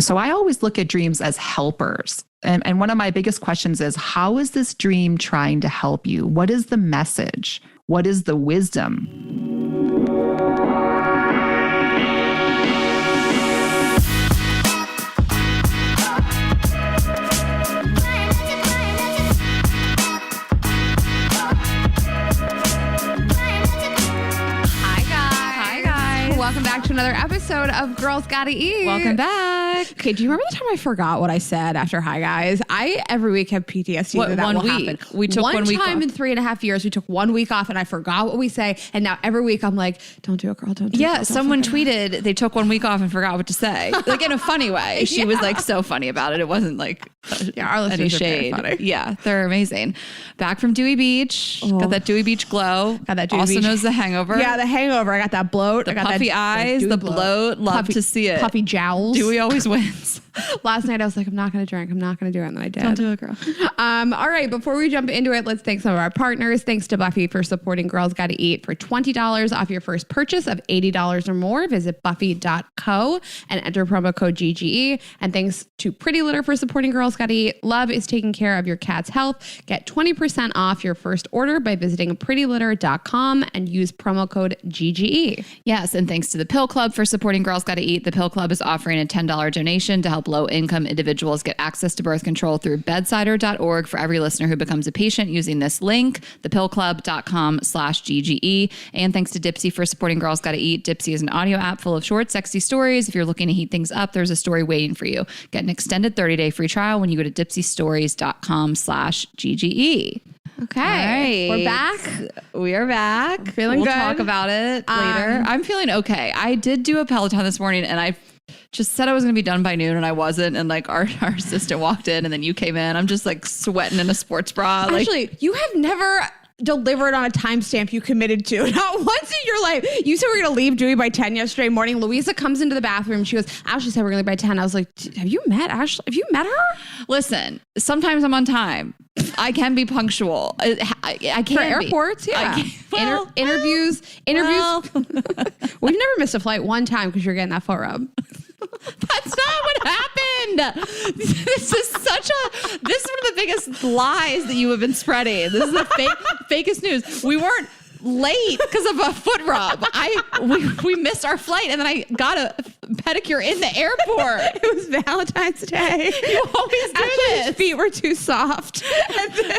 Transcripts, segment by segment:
So I always look at dreams as helpers. And one of my biggest questions is, how is this dream trying to help you? What is the message? What is the wisdom? Welcome back to another episode of Girls Gotta Eat. Welcome back. Okay, do you remember the time I forgot what I said after Hi Guys? I every week have PTSD. What, that one will week? Happen. We took one week time off. in 3.5 years. We took 1 week off and I forgot what we say. And now every week I'm like, don't do it, girl. Don't do it. Yeah, girl, don't someone tweeted they took 1 week off and forgot what to say. Like in a funny way. She was like so funny about it. It wasn't like our any shade. Funny. Yeah, they're amazing. Back from Dewey Beach. Got that Dewey Beach glow. Got that Dewey also Beach. knows the hangover. Yeah, the hangover. I got that bloat. The I got puffy that, eyes, Dewey the bloat. Love to see it. Puffy jowls. Dewey always wins. Last night I was like, I'm not going to drink. I'm not going to do it. And then I did. Don't do it, girl. All right. Before we jump into it, let's thank some of our partners. Thanks to Buffy for supporting Girls Gotta Eat. For $20 off your first purchase of $80 or more, visit buffy.co and enter promo code GGE. And thanks to Pretty Litter for supporting Girls Gotta Eat. Love is taking care of your cat's health. Get 20% off your first order by visiting prettylitter.com and use promo code GGE. Yes, and thanks to the Pill Club for supporting Girls Gotta Eat. The Pill Club is offering a $10 donation to help low-income individuals get access to birth control through bedsider.org for every listener who becomes a patient using this link, thepillclub.com/GGE. And thanks to Dipsy for supporting Girls Gotta Eat. Dipsy is an audio app full of short, sexy stories. If you're looking to heat things up, there's a story waiting for you. Get an extended 30-day free trial when you go to dipsystories.com/GGE. Okay. All right. We're back. We are back. Feeling we'll good. talk about it later. I'm feeling okay. I did do a Peloton this morning and I just said I was going to be done by noon and I wasn't. And like our assistant walked in and then you came in. I'm just like sweating in a sports bra. Actually, you have never delivered on a timestamp you committed to. Not once in your life. You said we were going to leave Dewey by 10 yesterday morning. Louisa comes into the bathroom. She goes, Ashley said we're going to leave by 10. I was like, have you met Ashley? Have you met her? Listen, sometimes I'm on time. I can be punctual. I can For airports, yeah. Interviews. We've never missed a flight one time because you're getting that foot rub. That's not what happened. This is one of the biggest lies that you have been spreading. This is the fakest news. We weren't late because of a foot rub. We missed our flight and then I got a pedicure in the airport. It was Valentine's Day. You always do this. His feet were too soft.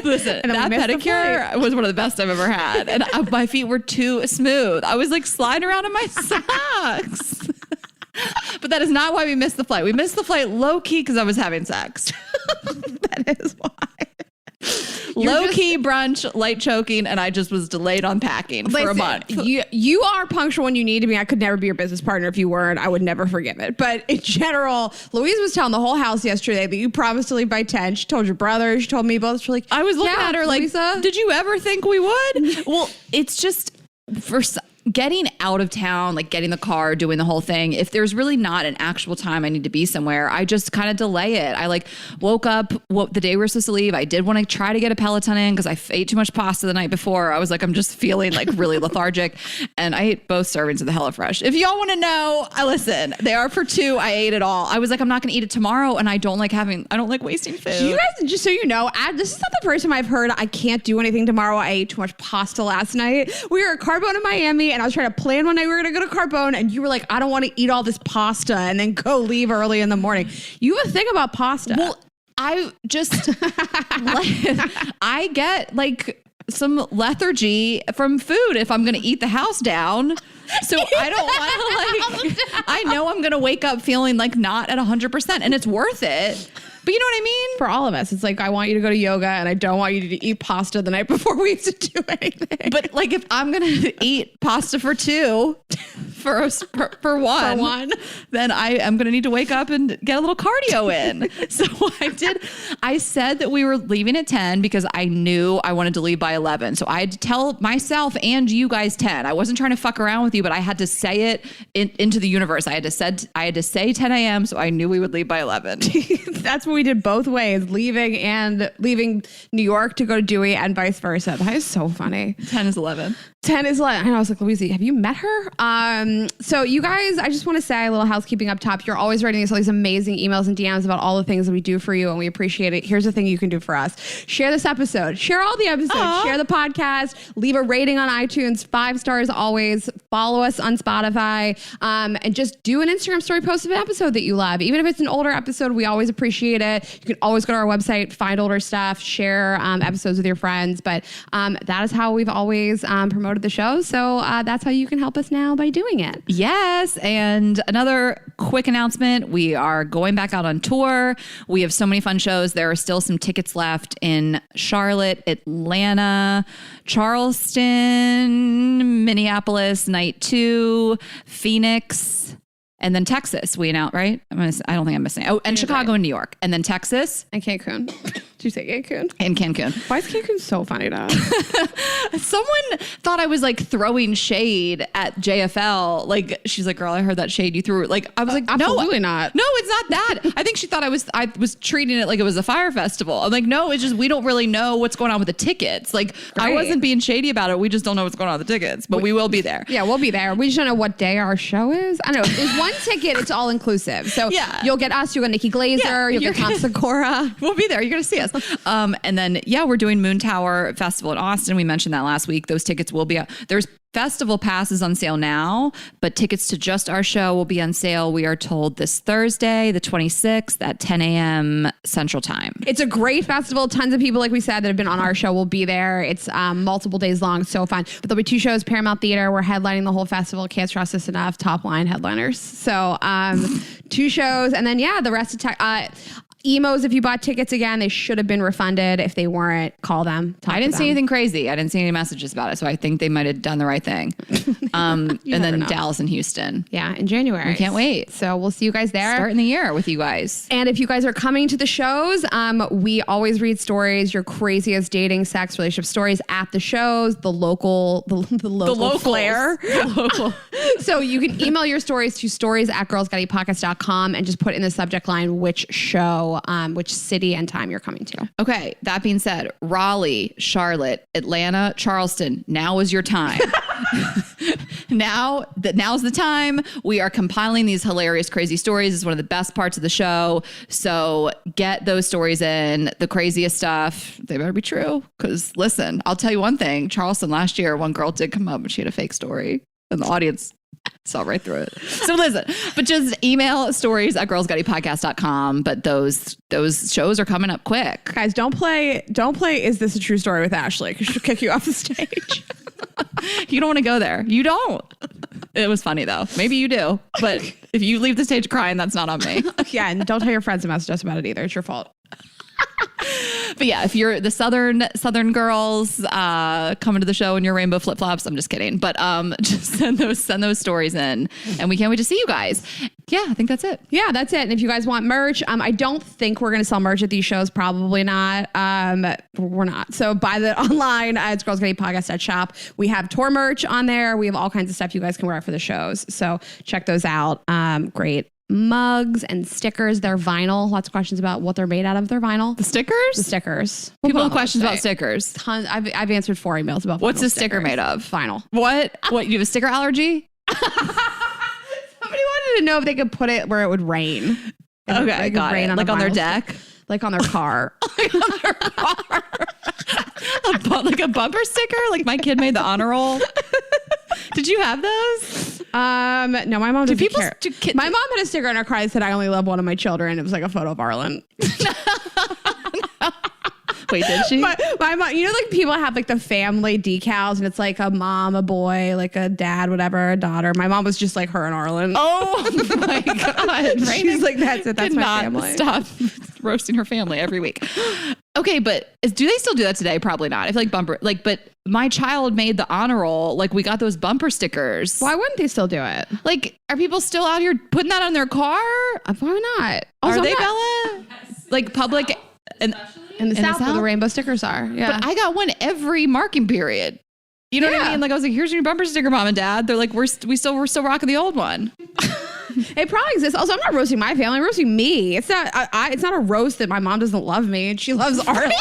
Listen, that pedicure was one of the best I've ever had. And my feet were too smooth. I was like sliding around in my socks. But that is not why we missed the flight. We missed the flight low key because I was having sex. That is why. Low key brunch, light choking, and I just was delayed unpacking for a month. You are punctual when you need to be. I could never be your business partner if you weren't. I would never forgive it. But in general, Louise was telling the whole house yesterday that you promised to leave by 10. She told your brother. She told me both. She's like, I was looking at her like, Louisa, did you ever think we would? Well, it's just for getting out of town, like getting the car, doing the whole thing. If there's really not an actual time I need to be somewhere, I just kind of delay it. I like woke up the day we were supposed to leave. I did want to try to get a Peloton in because I ate too much pasta the night before. I was like, I'm just feeling like really lethargic. And I ate both servings of the HelloFresh. If y'all want to know, listen, they are for two. I ate it all. I was like, I'm not going to eat it tomorrow. And I don't like wasting food. You guys, just so you know, this is not the first time I've heard I can't do anything tomorrow. I ate too much pasta last night. We were at Carbone in Miami and I was trying to plan when we were going to go to Carbone and you were like, I don't want to eat all this pasta and then go leave early in the morning. You have a thing about pasta. Well, I just, I get like some lethargy from food if I'm going to eat the house down. So I don't want to I know I'm going to wake up feeling like not at 100% and it's worth it. But you know what I mean? For all of us, it's like, I want you to go to yoga and I don't want you to eat pasta the night before we have to do anything. But like, if I'm going to eat pasta for two, for one, then I am going to need to wake up and get a little cardio in. So I said that we were leaving at 10 because I knew I wanted to leave by 11. So I had to tell myself and you guys 10. I wasn't trying to fuck around with you, but I had to say it into the universe. I had to say 10 a.m. So I knew we would leave by 11. That's what we did both ways, leaving New York to go to Dewey and vice versa. That is so funny. 10 is 11. 10 is 11. And I was like, Louise, have you met her? So you guys, I just want to say a little housekeeping up top. You're always writing all these amazing emails and DMs about all the things that we do for you, and we appreciate it. Here's the thing you can do for us. Share this episode. Share all the episodes. Aww. Share the podcast. Leave a rating on iTunes. 5 stars always. Follow us on Spotify. And just do an Instagram story post of an episode that you love. Even if it's an older episode, we always appreciate it. You can always go to our website, find older stuff, share episodes with your friends. But that is how we've always promoted the show. So that's how you can help us now by doing it. Yes. And another quick announcement. We are going back out on tour. We have so many fun shows. There are still some tickets left in Charlotte, Atlanta, Charleston, Minneapolis, night 2, Phoenix, and then Texas. We announced, right? I don't think I'm missing. Oh, and Chicago and New York. And then Texas. And Cancun. Did you say Cancun? And Cancun. Why is Cancun so funny to us? Someone thought I was like throwing shade at JFL. Like, she's like, girl, I heard that shade you threw. Like, I was like, absolutely not. No, it's not that. I think she thought I was treating it like it was a fire festival. I'm like, no, it's just, we don't really know what's going on with the tickets. Like, I wasn't being shady about it. We just don't know what's going on with the tickets, but we will be there. Yeah, we'll be there. We just don't know what day our show is. I don't know. There's one ticket. It's all inclusive. So you'll get us, you'll get Nikki Glazer, you'll get Tom Segura. We'll be there. You're going to see us. And then, we're doing Moon Tower Festival in Austin. We mentioned that last week. Those tickets will be out. There's festival passes on sale now, but tickets to just our show will be on sale, we are told, this Thursday, the 26th at 10 a.m. Central Time. It's a great festival. Tons of people, like we said, that have been on our show will be there. It's multiple days long. So fun. But there'll be 2 shows, Paramount Theater. We're headlining the whole festival. Can't stress this enough. Top line headliners. So 2 shows. And then, the rest of emos, if you bought tickets again, they should have been refunded. If they weren't, call them. I didn't see anything crazy. I didn't see any messages about it. So I think they might have done the right thing. And then Dallas and Houston. Yeah, in January. We can't wait. So we'll see you guys there. Starting the year with you guys. And if you guys are coming to the shows, we always read stories, your craziest dating, sex, relationship stories at the shows, the local flair. So you can email your stories to stories@girlsgottypodcast.com and just put in the subject line which show, which city and time you're coming to. Okay. That being said, Raleigh, Charlotte, Atlanta, Charleston, now is your time. Now's the time. We are compiling these hilarious, crazy stories. It's one of the best parts of the show. So get those stories in. The craziest stuff, they better be true. Because listen, I'll tell you one thing. Charleston last year, one girl did come up and she had a fake story. And the audience saw right through it. So listen, but just email stories@girlsgottypodcast.com. But those shows are coming up quick. Guys, don't play Is This a True Story with Ashley? Because she'll kick you off the stage. You don't want to go there. You don't. It was funny though. Maybe you do. But if you leave the stage crying, that's not on me. Yeah, and don't tell your friends to message us about it either. It's your fault. But if you're the Southern girls coming to the show in your rainbow flip-flops, I'm just kidding. But just send those stories in, and we can't wait to see you guys. Yeah, I think that's it. Yeah, that's it. And if you guys want merch, I don't think we're going to sell merch at these shows. Probably not. We're not. So buy that online. It's girlsgottypodcast.shop. We have tour merch on there. We have all kinds of stuff you guys can wear for the shows. So check those out. Great mugs and stickers. They're vinyl. Lots of questions about what they're made out of. They're vinyl. The stickers? The stickers. People have questions about stickers. Tons. I've answered 4 emails about what's the stickers. sticker made of? Vinyl. What? You have a sticker allergy? Somebody wanted to know if they could put it where it would rain. Okay, got it. Like on their deck? Like on their car. Like on their car. Like a bumper sticker? Like my kid made the honor roll? Did you have those? No, my mom doesn't care. My mom had a sticker on her car that said, "I only love one of my children." It was like a photo of Arlen. Wait, did she? My mom, like people have like the family decals and it's like a mom, a boy, like a dad, whatever, a daughter. My mom was just like her and Arlen. Oh my God. She's like, that's it. That's my family. Stop roasting her family every week. Okay, but do they still do that today? Probably not. I feel like but my child made the honor roll. Like we got those bumper stickers. Why wouldn't they still do it? Like, are people still out here putting that on their car? Why not? Also, are they, Bella? Yes. Like public and in the South where the rainbow stickers are. Yeah. But I got one every marking period. You know what I mean? Like I was like, here's your bumper sticker, Mom and Dad. They're like, we're still rocking the old one. It probably exists. Also, I'm not roasting my family. I'm roasting me. It's not. It's not a roast that my mom doesn't love me and she loves Arlen.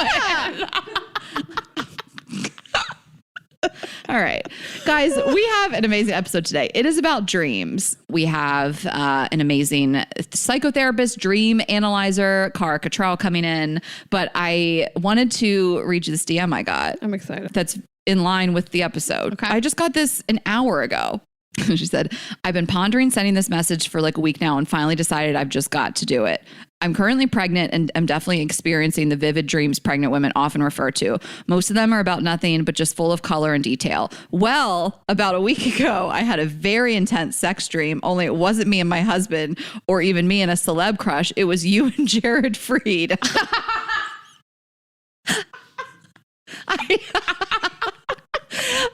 All right. Guys, we have an amazing episode today. It is about dreams. We have an amazing psychotherapist, dream analyzer, Cara Cottrell coming in. But I wanted to read you this DM I got. I'm excited. That's in line with the episode. Okay. I just got this an hour ago. She said, I've been pondering sending this message for like a week now and finally decided I've just got to do it. I'm currently pregnant and I'm definitely experiencing the vivid dreams pregnant women often refer to. Most of them are about nothing, but just full of color and detail. Well, about a week ago, I had a very intense sex dream, only it wasn't me and my husband or even me and a celeb crush. It was you and Jared Freed.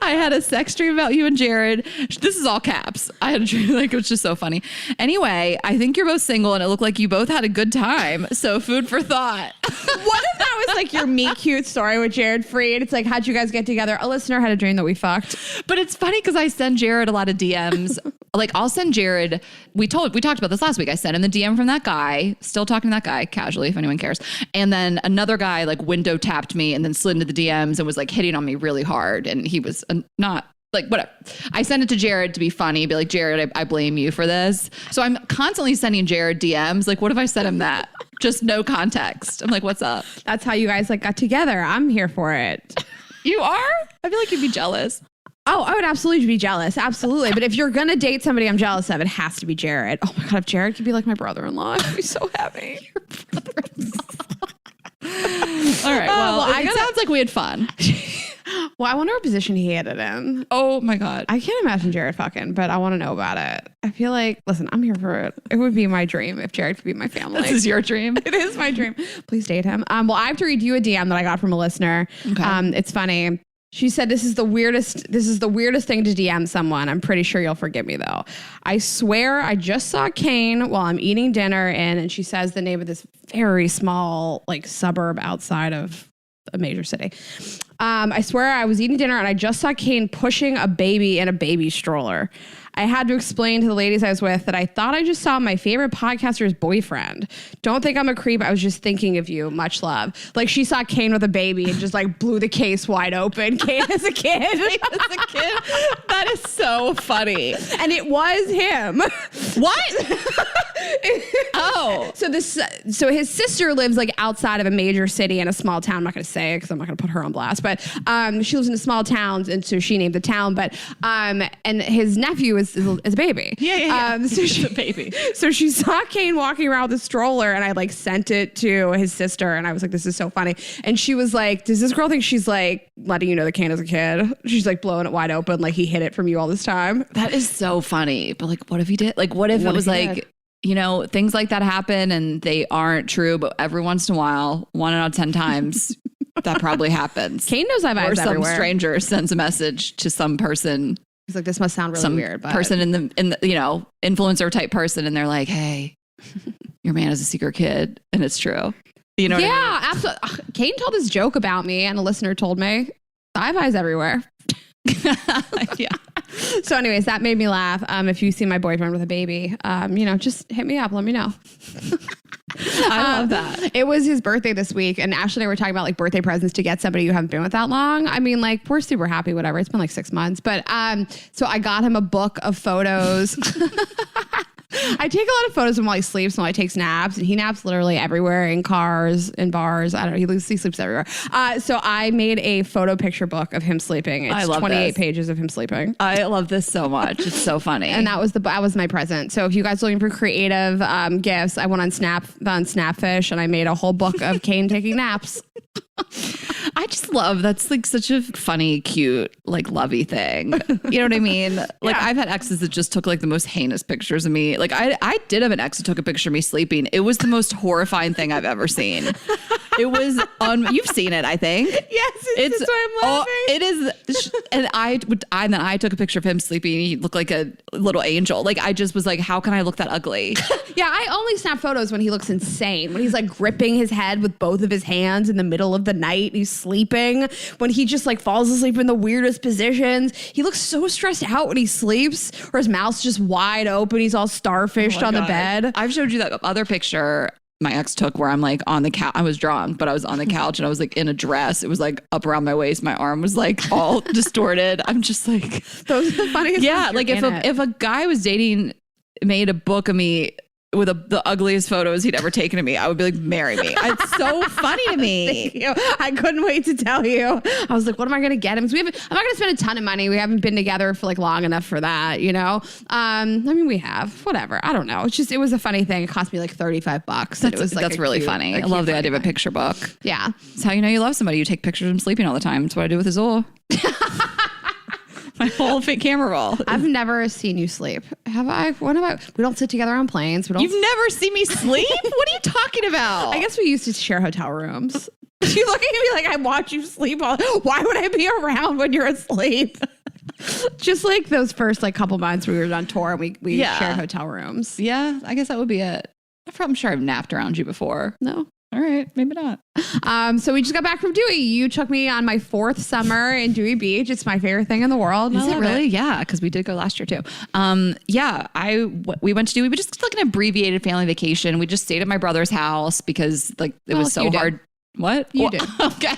I had a sex dream about you and Jared. This is all caps. I had a dream, like, it was just so funny. Anyway, I think you're both single and it looked like you both had a good time. So food for thought. What if that was like your meet cute story with Jared Freed? It's like, how'd you guys get together? A listener had a dream that we fucked. But it's funny because I send Jared a lot of DMs. Like I'll send Jared, we talked about this last week. I sent him the DM from that guy, still talking to that guy casually if anyone cares. And then another guy like window tapped me and then slid into the DMs and was like hitting on me really hard. And he was not like, whatever. I sent it to Jared to be funny, be like, Jared, I blame you for this. So I'm constantly sending Jared DMs. Like, what if I sent him that? Just no context. I'm like, what's up? That's how you guys like got together. I'm here for it. You are? I feel like you'd be jealous. Oh, I would absolutely be jealous. Absolutely. But if you're going to date somebody I'm jealous of, it has to be Jared. Oh my God, if Jared could be like my brother-in-law, I'd be so happy. Your brother-in-law. All right. Well, it sounds like we had fun. Well, I wonder what position he had it in. Oh my God. I can't imagine Jared fucking, but I want to know about it. I feel like, listen, I'm here for it. It would be my dream if Jared could be my family. This is your dream? It is my dream. Please date him. Well, I have to read you a DM that I got from a listener. Okay. It's funny. She said, this is the weirdest thing to DM someone. I'm pretty sure you'll forgive me though. I swear I just saw Kane while I'm eating dinner and she says the name of this very small like suburb outside of a major city. I swear I was eating dinner and I just saw Kane pushing a baby in a baby stroller. I had to explain to the ladies I was with that I thought I just saw my favorite podcaster's boyfriend. Don't think I'm a creep. I was just thinking of you. Much love. Like she saw Kane with a baby and just like blew the case wide open. Kane as a kid. That is so funny. And it was him. What? Oh. So his sister lives like outside of a major city in a small town. I'm not going to say it because I'm not going to put her on blast, but she lives in a small town and so she named the town, but and his nephew is a baby. Yeah. So she's a baby. So she saw Kane walking around with a stroller and I like sent it to his sister and I was like, this is so funny. And she was like, does this girl think she's like letting you know that Kane is a kid? She's like blowing it wide open. Like he hid it from you all this time. That is so funny. But like, what if he did? Like, what if it was like, you know, things like that happen and they aren't true, but every once in a while, 1 out of 10 times, that probably happens. Kane knows I have eyes everywhere. Or some stranger sends a message to some person. He's like, this must sound really weird. But person in the, you know, influencer type person. And they're like, hey, your man is a secret kid. And it's true. You know what I mean? Yeah, absolutely. Kane told this joke about me and a listener told me I have eyes everywhere. Yeah. So anyways, that made me laugh. If you see my boyfriend with a baby, you know, just hit me up. Let me know. I love that. It was his birthday this week and Ashley and I were talking about like birthday presents to get somebody you haven't been with that long. I mean, like we're super happy, whatever. It's been like 6 months, but so I got him a book of photos. I take a lot of photos of him while he sleeps and while he takes naps, and he naps literally everywhere, in cars, in bars. I don't know. He sleeps everywhere. So I made a photo picture book of him sleeping. It's 28 pages of him sleeping. I love this so much. It's so funny. And that was my present. So if you guys are looking for creative gifts, I went on Snapfish and I made a whole book of Kane taking naps. I just love that's like such a funny, cute, like lovey thing. You know what I mean? Like I've had exes that just took like the most heinous pictures of me. Like I did have an ex that took a picture of me sleeping. It was the most horrifying thing I've ever seen. It was you've seen it, I think. Yes, it's why I'm laughing. It is, and then I took a picture of him sleeping. He looked like a little angel. Like I just was like, how can I look that ugly? Yeah, I only snap photos when he looks insane. When he's like gripping his head with both of his hands in the middle of the night. He's sleeping. When he just like falls asleep in the weirdest positions. He looks so stressed out when he sleeps, or his mouth's just wide open. He's all starfished on the bed. I've showed you that other picture. my ex took where I'm like on the couch. I was drunk, but I was on the couch and I was like in a dress. It was like up around my waist. My arm was like all distorted. I'm just like, those are the funniest. Yeah. Like if a guy I was dating made a book of me with the ugliest photos he'd ever taken of me, I would be like, marry me. It's so funny to me. Thank you. I couldn't wait to tell you. I was like, what am I going to get him? So I'm not going to spend a ton of money. We haven't been together for like long enough for that, you know? I mean, we have, whatever. I don't know. It was a funny thing. It cost me like $35. That's really funny. I love the idea of a picture book. Yeah. It's how you know you love somebody. You take pictures of them sleeping all the time. That's what I do with Azul. My whole fake camera roll. I've never seen you sleep. Have I? When have I? We don't sit together on planes. You've never seen me sleep? What are you talking about? I guess we used to share hotel rooms. You look at me like I watch you sleep. Why would I be around when you're asleep? Just like those first like couple months we were on tour and we shared hotel rooms. Yeah, I guess that would be it. I'm sure I've napped around you before. No. All right, maybe not. So we just got back from Dewey. You took me on my 4th summer in Dewey Beach. It's my favorite thing in the world. Is it really? Yeah, because we did go last year too. We went to Dewey. We just like an abbreviated family vacation. We just stayed at my brother's house because like it was so hard. What? You did. Okay.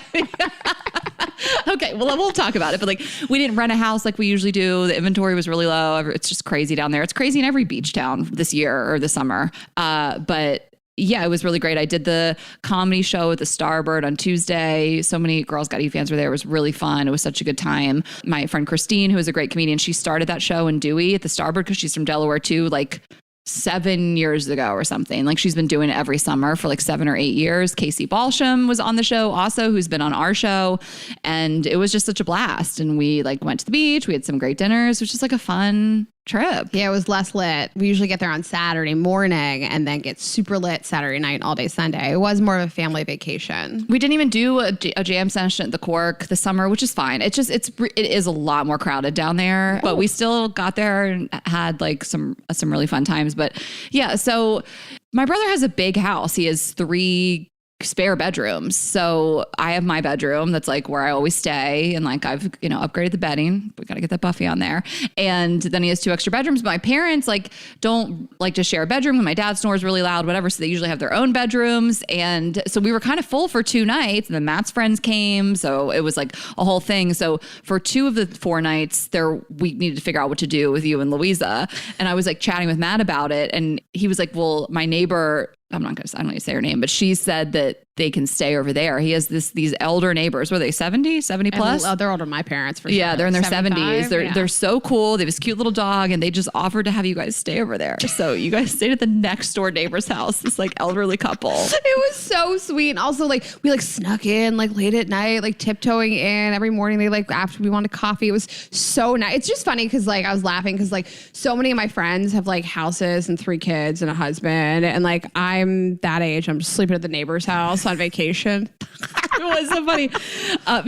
Okay. Well, we'll talk about it. But like, we didn't rent a house like we usually do. The inventory was really low. It's just crazy down there. It's crazy in every beach town this year or this summer. But yeah, it was really great. I did the comedy show at the Starboard on Tuesday. So many Girls Got You fans were there. It was really fun. It was such a good time. My friend Christine, who is a great comedian, she started that show in Dewey at the Starboard because she's from Delaware too, like 7 years ago or something. Like she's been doing it every summer for like 7 or 8 years. Casey Balsham was on the show also, who's been on our show. And it was just such a blast. And we like went to the beach. We had some great dinners. It was just like a fun trip. Yeah, it was less lit. We usually get there on Saturday morning and then get super lit Saturday night and all day Sunday. It was more of a family vacation. We didn't even do a jam session at the Cork this summer, which is fine. It is a lot more crowded down there, but we still got there and had like some really fun times. But yeah, so my brother has a big house. He has 3 spare bedrooms. So I have my bedroom that's like where I always stay. And like I've, upgraded the bedding. We got to get that Buffy on there. And then he has 2 extra bedrooms. My parents like don't like to share a bedroom when my dad snores really loud, whatever. So they usually have their own bedrooms. And so we were kind of full for 2 nights. And then Matt's friends came. So it was like a whole thing. So for 2 of the 4 nights we needed to figure out what to do with you and Louisa. And I was like chatting with Matt about it. And he was like, well, my neighbor, I don't need to say her name, but she said that they can stay over there. He has these elder neighbors. Were they 70 plus? They're older than my parents for sure. Yeah, they're in their 70s. They're so cool. They have this cute little dog and they just offered to have you guys stay over there. So you guys stayed at the next door neighbor's house, this like elderly couple. It was so sweet. And also like we like snuck in like late at night, like tiptoeing in every morning. They like after we wanted coffee. It was so nice. It's just funny because like I was laughing because like so many of my friends have like houses and 3 kids and a husband. And like I'm that age. I'm just sleeping at the neighbor's house on vacation. It was so funny.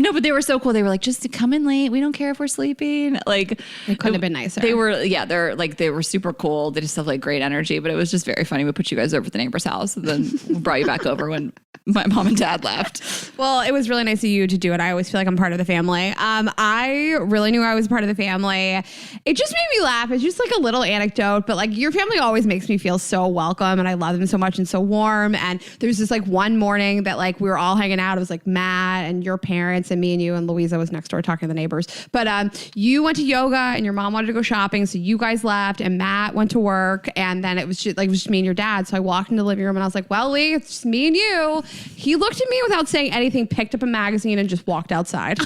No, but they were so cool. They were like, just to come in late. We don't care if we're sleeping. Like it couldn't have been nicer. They were super cool. They just have like great energy, but it was just very funny. We put you guys over at the neighbor's house and then we brought you back over when my mom and dad left. Well, it was really nice of you to do it. I always feel like I'm part of the family. I really knew I was part of the family. It just made me laugh. It's just like a little anecdote, but like your family always makes me feel so welcome and I love them so much and so warm. And there's this like one morning that like we were all hanging out. It was like Matt and your parents and me and you and Louisa was next door talking to the neighbors. But you went to yoga and your mom wanted to go shopping. So you guys left and Matt went to work. And then it was just me and your dad. So I walked into the living room and I was like, well, Lee, it's just me and you. He looked at me without saying anything, picked up a magazine and just walked outside.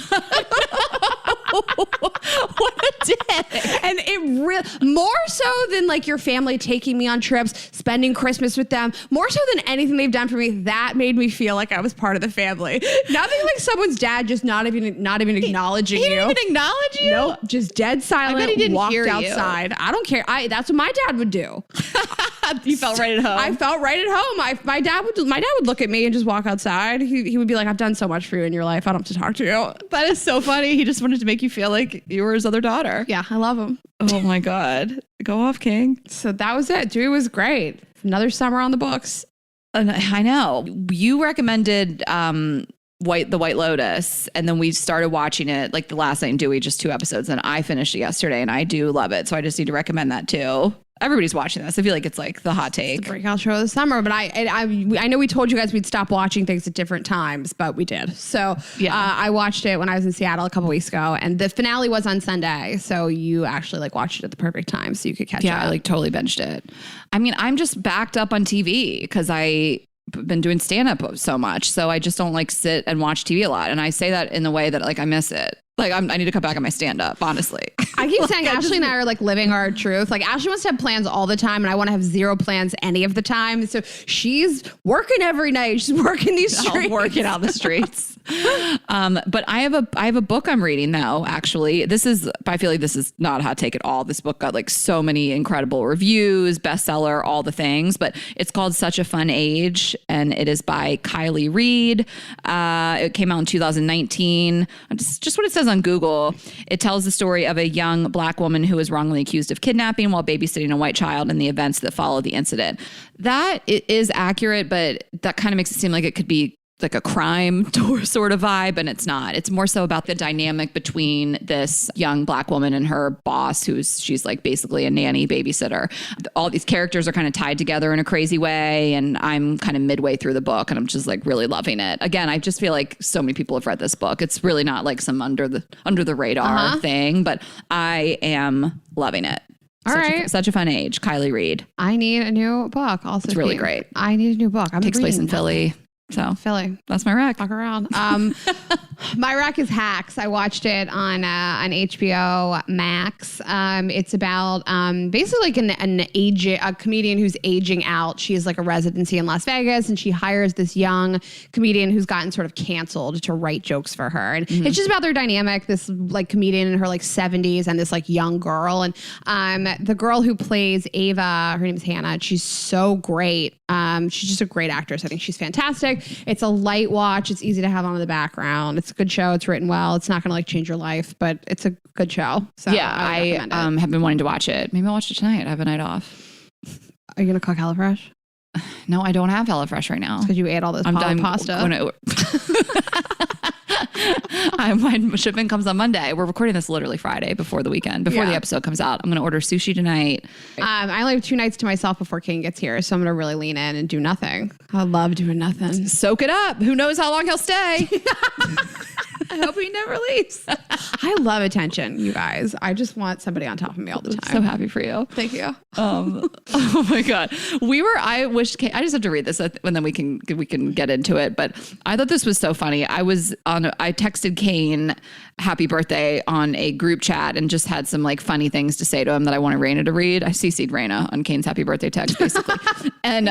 What a dick. And it really, more so than like your family taking me on trips, spending Christmas with them, more so than anything they've done for me, that made me feel like I was part of the family. Nothing like someone's dad just not even acknowledging you. He didn't even acknowledge you? Nope, just dead silent. I bet he didn't walked hear outside. I don't care. That's what my dad would do. You felt right at home. I felt right at home. My dad would look at me and just walk outside. He would be like, I've done so much for you in your life. I don't have to talk to you. That is so funny. He just wanted to make you feel like you were his other daughter. Yeah, I love him. Oh my God. Go off, King. So that was it. Dewey was great. Another summer on the books. I know. You recommended The White Lotus, and then we started watching it like the last night in Dewey, just 2 episodes, and I finished it yesterday, and I do love it. So I just need to recommend that too. everybody's watching this. I feel like it's like the hot take. The breakout show of the summer. But I know we told you guys we'd stop watching things at different times, but we did. So I watched it when I was in Seattle a couple weeks ago, and the finale was on Sunday. So you actually like watched it at the perfect time so you could catch up. Yeah, I like totally binged it. I mean, I'm just backed up on TV because I've been doing stand-up so much. So I just don't like sit and watch TV a lot. And I say that in the way that like I miss it. Like I need to cut back on my stand-up, honestly. I keep saying Ashley and I are like living our truth. Like Ashley wants to have plans all the time, and I want to have zero plans any of the time. So she's working every night. She's working these streets. Working out the streets. But I have a book I'm reading though. Actually, I feel like this is not a hot take at all. This book got like so many incredible reviews, bestseller, all the things. But it's called Such a Fun Age, and it is by Kylie Reed. It came out in 2019. Just what it says on Google. It tells the story of a young Black woman who was wrongly accused of kidnapping while babysitting a white child and the events that followed the incident. That is accurate, but that kind of makes it seem like it could be like a crime sort of vibe, and it's not. It's more so about the dynamic between this young Black woman and her boss, she's like basically a nanny babysitter. All these characters are kind of tied together in a crazy way, and I'm kind of midway through the book, and I'm just like really loving it. Again, I just feel like so many people have read this book. It's really not like some under the radar thing, but I am loving it. Such a Fun Age, Kylie Reed. I need a new book. Also, it's really great. I need a new book. Takes place in Philly. So Philly. That's my rec. Fuck around. My rec is Hacks. I watched it on HBO Max. It's about basically like a comedian who's aging out. She has like a residency in Las Vegas, and she hires this young comedian who's gotten sort of canceled to write jokes for her. And it's just about their dynamic. This like comedian in her like 70s and this like young girl. And the girl who plays Ava, her name's Hannah. She's so great. She's just a great actress. I think she's fantastic. It's a light watch. It's easy to have on in the background. It's a good show. It's written well. It's not going to like change your life, but it's a good show. So yeah, I have been wanting to watch it. Maybe I'll watch it tonight. I have a night off. Are you going to cook HelloFresh? No, I don't have HelloFresh right now. Because you ate all this pasta. My shipment comes on Monday. We're recording this literally Friday before the weekend, before the episode comes out. I'm going to order sushi tonight. I only have 2 nights to myself before Kane gets here, so I'm going to really lean in and do nothing. I love doing nothing. Soak it up. Who knows how long he'll stay? I hope he never leaves. I love attention, you guys. I just want somebody on top of me all the time. I'm so happy for you. Thank you. Oh my God. I just have to read this and then we can get into it. But I thought this was so funny. I texted Kane happy birthday on a group chat and just had some like funny things to say to him that I wanted Raina to read. I CC'd Raina on Kane's happy birthday text basically. And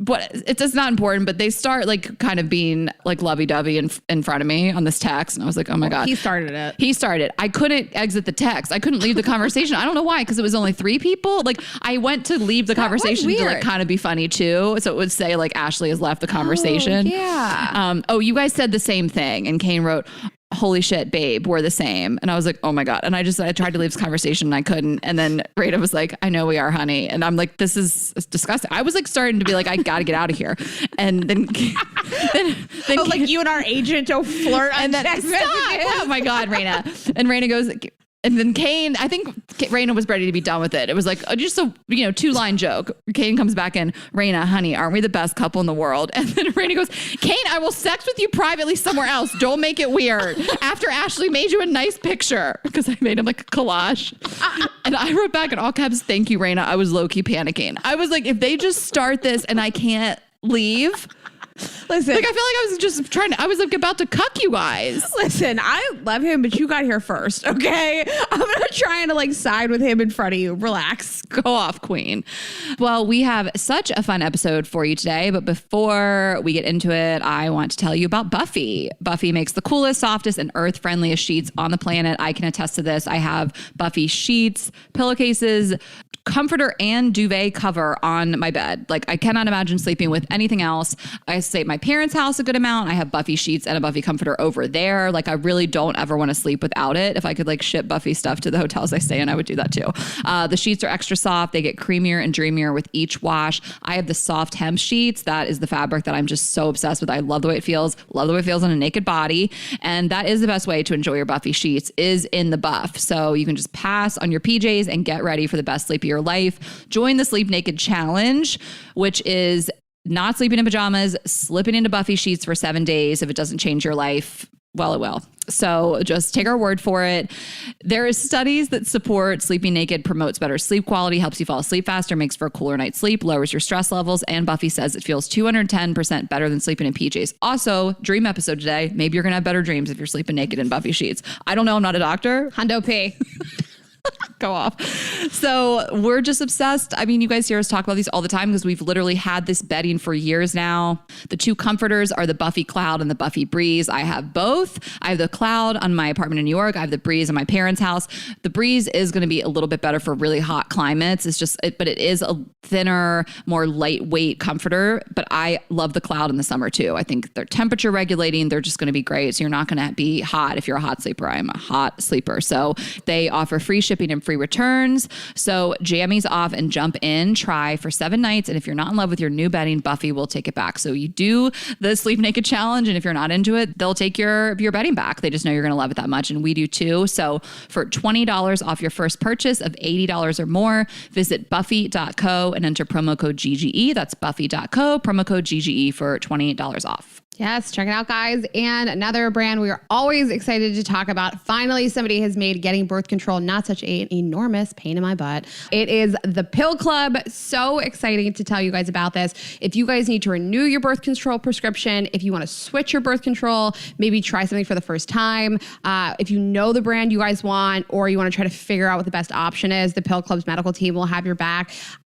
but it's not important, but they start like kind of being like lovey-dovey in front of me on this text. And I was like, oh my God. He started it. I couldn't exit the text. I couldn't leave the conversation. I don't know why, because it was only 3 people. Like I went to leave the conversation to like kind of be funny too. So it would say like Ashley has left the conversation. Oh, yeah. You guys said the same thing. And Kane wrote, holy shit, babe, we're the same. And I was like, oh my God. And I tried to leave this conversation and I couldn't. And then Rita was like, I know we are, honey. And I'm like, this is disgusting. I was like starting to be like, I got to get out of here. And then like you and our agent don't flirt on text messages. Oh my God, Raina. And Raina goes, and then Kane, I think Raina was ready to be done with it. It was like just a 2-line joke. Kane comes back in, Raina, honey, aren't we the best couple in the world? And then Raina goes, Kane, I will sex with you privately somewhere else. Don't make it weird. After Ashley made you a nice picture, because I made him like a collage. And I wrote back in all caps, thank you, Raina. I was low-key panicking. I was like, if they just start this and I can't leave. Listen, like I feel like I was like about to cuck you guys. Listen, I love him, but you got here first, okay? I'm not trying to like side with him in front of you. Relax. Go off, queen. Well, we have such a fun episode for you today, but before we get into it, I want to tell you about Buffy. Buffy makes the coolest, softest, and earth-friendliest sheets on the planet. I can attest to this. I have Buffy sheets, pillowcases, comforter and duvet cover on my bed. Like I cannot imagine sleeping with anything else. I say my my parents' house a good amount. I have Buffy sheets and a Buffy comforter over there. Like I really don't ever want to sleep without it. If I could like ship Buffy stuff to the hotels I stay in, I would do that too. The sheets are extra soft. They get creamier and dreamier with each wash. I have the soft hemp sheets. That is the fabric that I'm just so obsessed with. I love the way it feels. Love the way it feels on a naked body. And that is the best way to enjoy your Buffy sheets is in the buff. So you can just pass on your PJs and get ready for the best sleep of your life. Join the Sleep Naked Challenge, which is not sleeping in pajamas, slipping into Buffy sheets for 7 days. If it doesn't change your life, well, it will. So just take our word for it. There is studies that support sleeping naked promotes better sleep quality, helps you fall asleep faster, makes for a cooler night's sleep, lowers your stress levels. And Buffy says it feels 210% better than sleeping in PJs. Also, dream episode today. Maybe you're going to have better dreams if you're sleeping naked in Buffy sheets. I don't know. I'm not a doctor. Hundo P. Go off. So we're just obsessed. I mean, you guys hear us talk about these all the time because we've literally had this bedding for years now. The two comforters are the Buffy Cloud and the Buffy Breeze. I have both. I have the Cloud on my apartment in New York. I have the Breeze in my parents' house. The Breeze is going to be a little bit better for really hot climates. But it is a thinner, more lightweight comforter. But I love the Cloud in the summer too. I think they're temperature regulating. They're just going to be great. So you're not going to be hot if you're a hot sleeper. I'm a hot sleeper. So they offer free shipping and free returns. So jammies off and jump in, try for 7 nights. And if you're not in love with your new bedding, Buffy will take it back. So you do the Sleep Naked Challenge. And if you're not into it, they'll take your bedding back. They just know you're going to love it that much. And we do too. So for $20 off your first purchase of $80 or more, visit buffy.co and enter promo code GGE. That's buffy.co, promo code GGE for $28 off. Yes, check it out, guys. And another brand we are always excited to talk about. Finally, somebody has made getting birth control not such an enormous pain in my butt. It is the Pill Club. So exciting to tell you guys about this. If you guys need to renew your birth control prescription, if you want to switch your birth control, maybe try something for the first time, if you know the brand you guys want, or you want to try to figure out what the best option is, the Pill Club's medical team will have your back.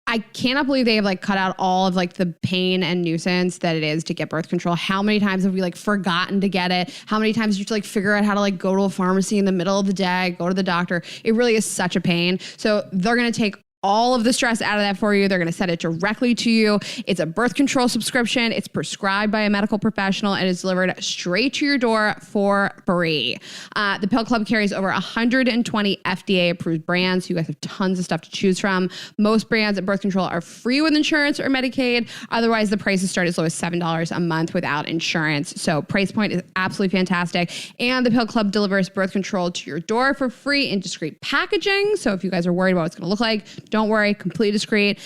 I cannot believe they have cut out all of the pain and nuisance that it is to get birth control. How many times have we forgotten to get it? How many times do you have to figure out how to go to a pharmacy in the middle of the day, go to the doctor? It really is such a pain. So they're going to take all of the stress out of that for you. They're going to send it directly to you. It's a birth control subscription. It's prescribed by a medical professional and is delivered straight to your door for free. The Pill Club carries over 120 FDA approved brands. So you guys have tons of stuff to choose from. Most brands at birth control are free with insurance or Medicaid. Otherwise, the prices start as low as $7 a month without insurance. So price point is absolutely fantastic. And the Pill Club delivers birth control to your door for free in discreet packaging. So if you guys are worried about what it's going to look like, don't worry, completely discreet.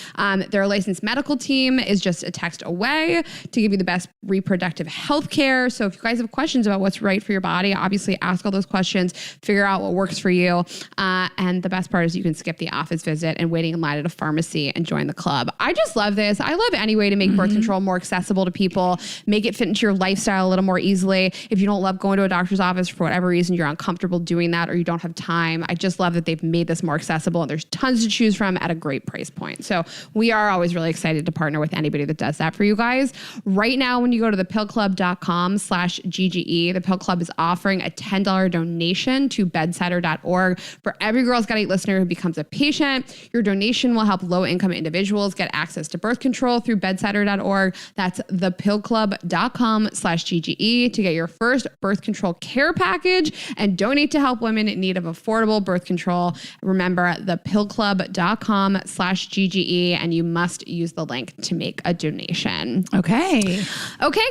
Their licensed medical team is just a text away to give you the best reproductive health care. So if you guys have questions about what's right for your body, obviously ask all those questions, figure out what works for you. And the best part is you can skip the office visit and waiting in line at a pharmacy and join the club. I just love this. I love any way to make birth control more accessible to people, make it fit into your lifestyle a little more easily. If you don't love going to a doctor's office for whatever reason, you're uncomfortable doing that or you don't have time, I just love that they've made this more accessible and there's tons to choose from at a great price point. So we are always really excited to partner with anybody that does that for you guys. Right now, when you go to thepillclub.com/GGE, the Pill Club is offering a $10 donation to bedsider.org for every Girls Gotta Eat listener who becomes a patient. Your donation will help low-income individuals get access to birth control through bedsider.org. That's thepillclub.com/GGE to get your first birth control care package and donate to help women in need of affordable birth control. Remember, thepillclub.com/GGE, and you must use the link to make a donation. Okay,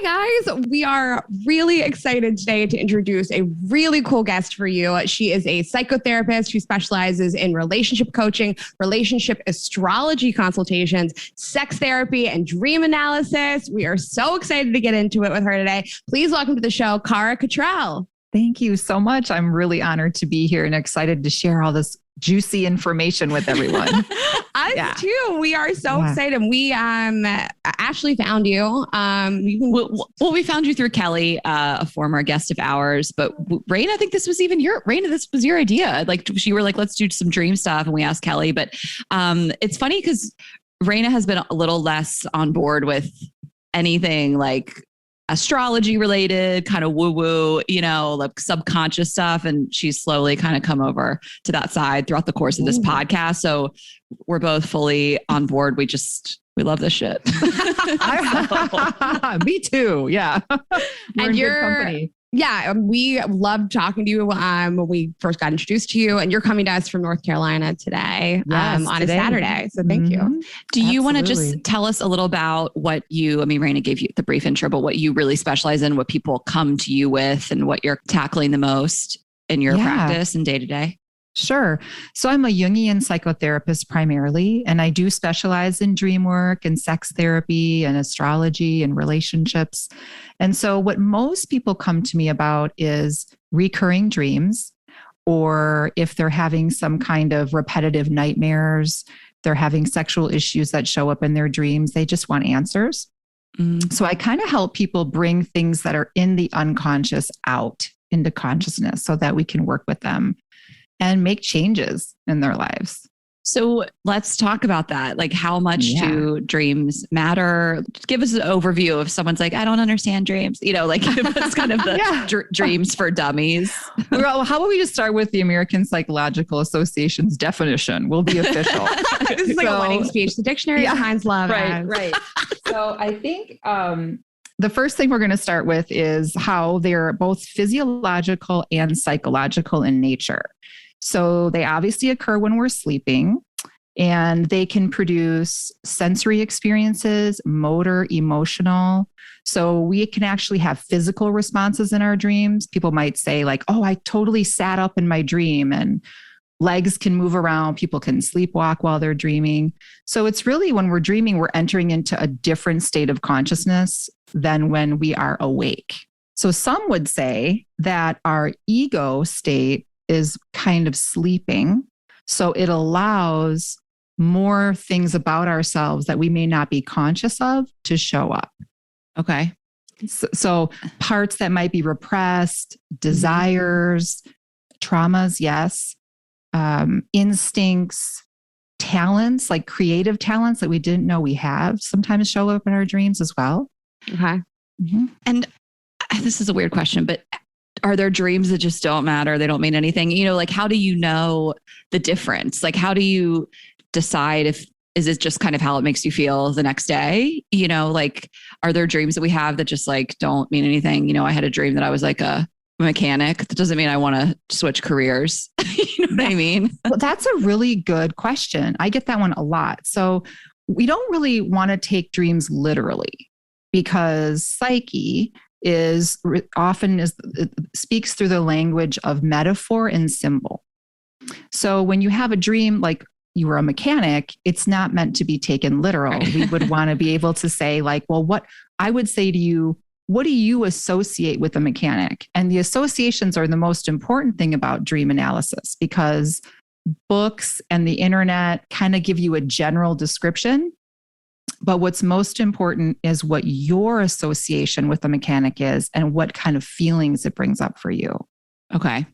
guys, we are really excited today to introduce a really cool guest for you. She is a psychotherapist who specializes in relationship coaching, relationship astrology consultations, sex therapy, and dream analysis. We are so excited to get into it with her today. Please welcome to the show, Cara Cottrell. Thank you so much. I'm really honored to be here and excited to share all this juicy information with everyone. Us too. We are so excited. We Ashley found you. We found you through Kelly, a former guest of ours. But Raina, I think this was your idea. You were like, let's do some dream stuff, and we asked Kelly. But it's funny because Raina has been a little less on board with anything astrology related, kind of woo-woo, subconscious stuff. And she's slowly kind of come over to that side throughout the course of this podcast. So we're both fully on board. We just We love this shit. Me too. Yeah. We're And in good company. Yeah, we loved talking to you when we first got introduced to you, and you're coming to us from North Carolina today, Yes, on today. a Saturday. So thank you. Do you want to Absolutely. just tell us a little about what you, I mean, Raina gave you the brief intro, but what you really specialize in, what people come to you with, and what you're tackling the most in your practice and day to day? Sure. So I'm a Jungian psychotherapist primarily, and I do specialize in dream work and sex therapy and astrology and relationships. And so what most people come to me about is recurring dreams, or if they're having some kind of repetitive nightmares, they're having sexual issues that show up in their dreams, they just want answers. So I kind of help people bring things that are in the unconscious out into consciousness so that we can work with them and make changes in their lives. So let's talk about that. Like, how much do dreams matter? Give us an overview if someone's like, I don't understand dreams, like give us kind of the dreams for dummies. Well, how about we just start with the American Psychological Association's definition? We'll be official. This is like a wedding speech. The dictionary defines love. Right. So I think the first thing we're going to start with is how they're both physiological and psychological in nature. So they obviously occur when we're sleeping, and they can produce sensory experiences, motor, emotional. So we can actually have physical responses in our dreams. People might say like, oh, I totally sat up in my dream, and legs can move around. People can sleepwalk while they're dreaming. So it's really when we're dreaming, we're entering into a different state of consciousness than when we are awake. So some would say that our ego state is kind of sleeping. So it allows more things about ourselves that we may not be conscious of to show up. Okay. So parts that might be repressed, desires, traumas, yes, instincts, talents, like creative talents that we didn't know we have, sometimes show up in our dreams as well. Okay. And this is a weird question, but are there dreams that just don't matter? They don't mean anything. Like, how do you know the difference? Like, how do you decide is it just kind of how it makes you feel the next day? Like, are there dreams that we have that just like don't mean anything? I had a dream that I was like a mechanic. That doesn't mean I want to switch careers. You know what I mean? Well, that's a really good question. I get that one a lot. So we don't really want to take dreams literally, because psyche often speaks through the language of metaphor and symbol. So when you have a dream like you were a mechanic, it's not meant to be taken literal. Right. We would want to be able to say like, well, what I would say to you, what do you associate with a mechanic? And the associations are the most important thing about dream analysis, because books and the internet kind of give you a general description. But what's most important is what your association with the mechanic is and what kind of feelings it brings up for you. Okay.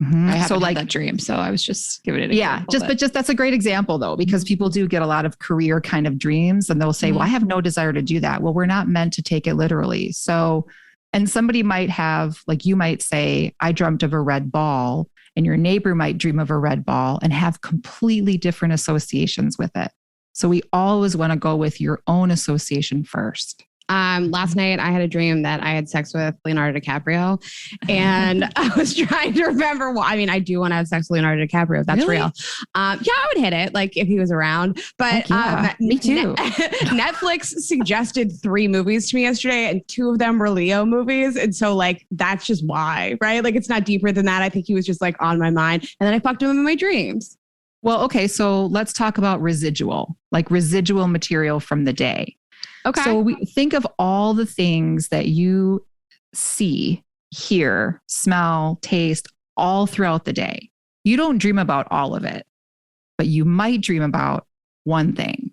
I haven't had that dream, so I was just giving it an example. But that's a great example though, because people do get a lot of career kind of dreams, and they'll say, well, I have no desire to do that. Well, we're not meant to take it literally. So, and somebody might have, like you might say, I dreamt of a red ball, and your neighbor might dream of a red ball and have completely different associations with it. So we always want to go with your own association first. Last night I had a dream that I had sex with Leonardo DiCaprio, and I was trying to remember. Well, I mean, I do want to have sex with Leonardo DiCaprio. That's really real. I would hit it like if he was around. But me too. Netflix suggested 3 movies to me yesterday, and 2 of them were Leo movies, and so like that's just why, right? Like it's not deeper than that. I think he was just like on my mind, and then I fucked him in my dreams. Well, okay, so let's talk about residual material from the day. Okay. So we think of all the things that you see, hear, smell, taste all throughout the day. You don't dream about all of it, but you might dream about one thing.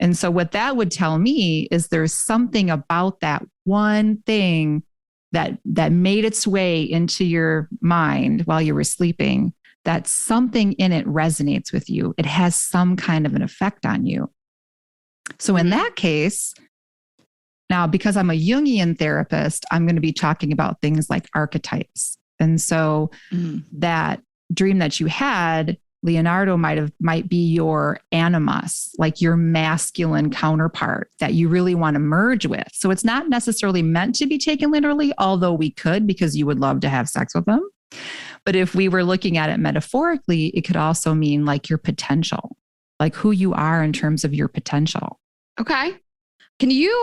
And so what that would tell me is there's something about that one thing that made its way into your mind while you were sleeping, that something in it resonates with you. It has some kind of an effect on you. So in that case, now, because I'm a Jungian therapist, I'm going to be talking about things like archetypes. And so that dream that you had Leonardo might be your animus, like your masculine counterpart that you really want to merge with. So it's not necessarily meant to be taken literally, although we could, because you would love to have sex with them. But if we were looking at it metaphorically, it could also mean like your potential, like who you are in terms of your potential. Okay. Can you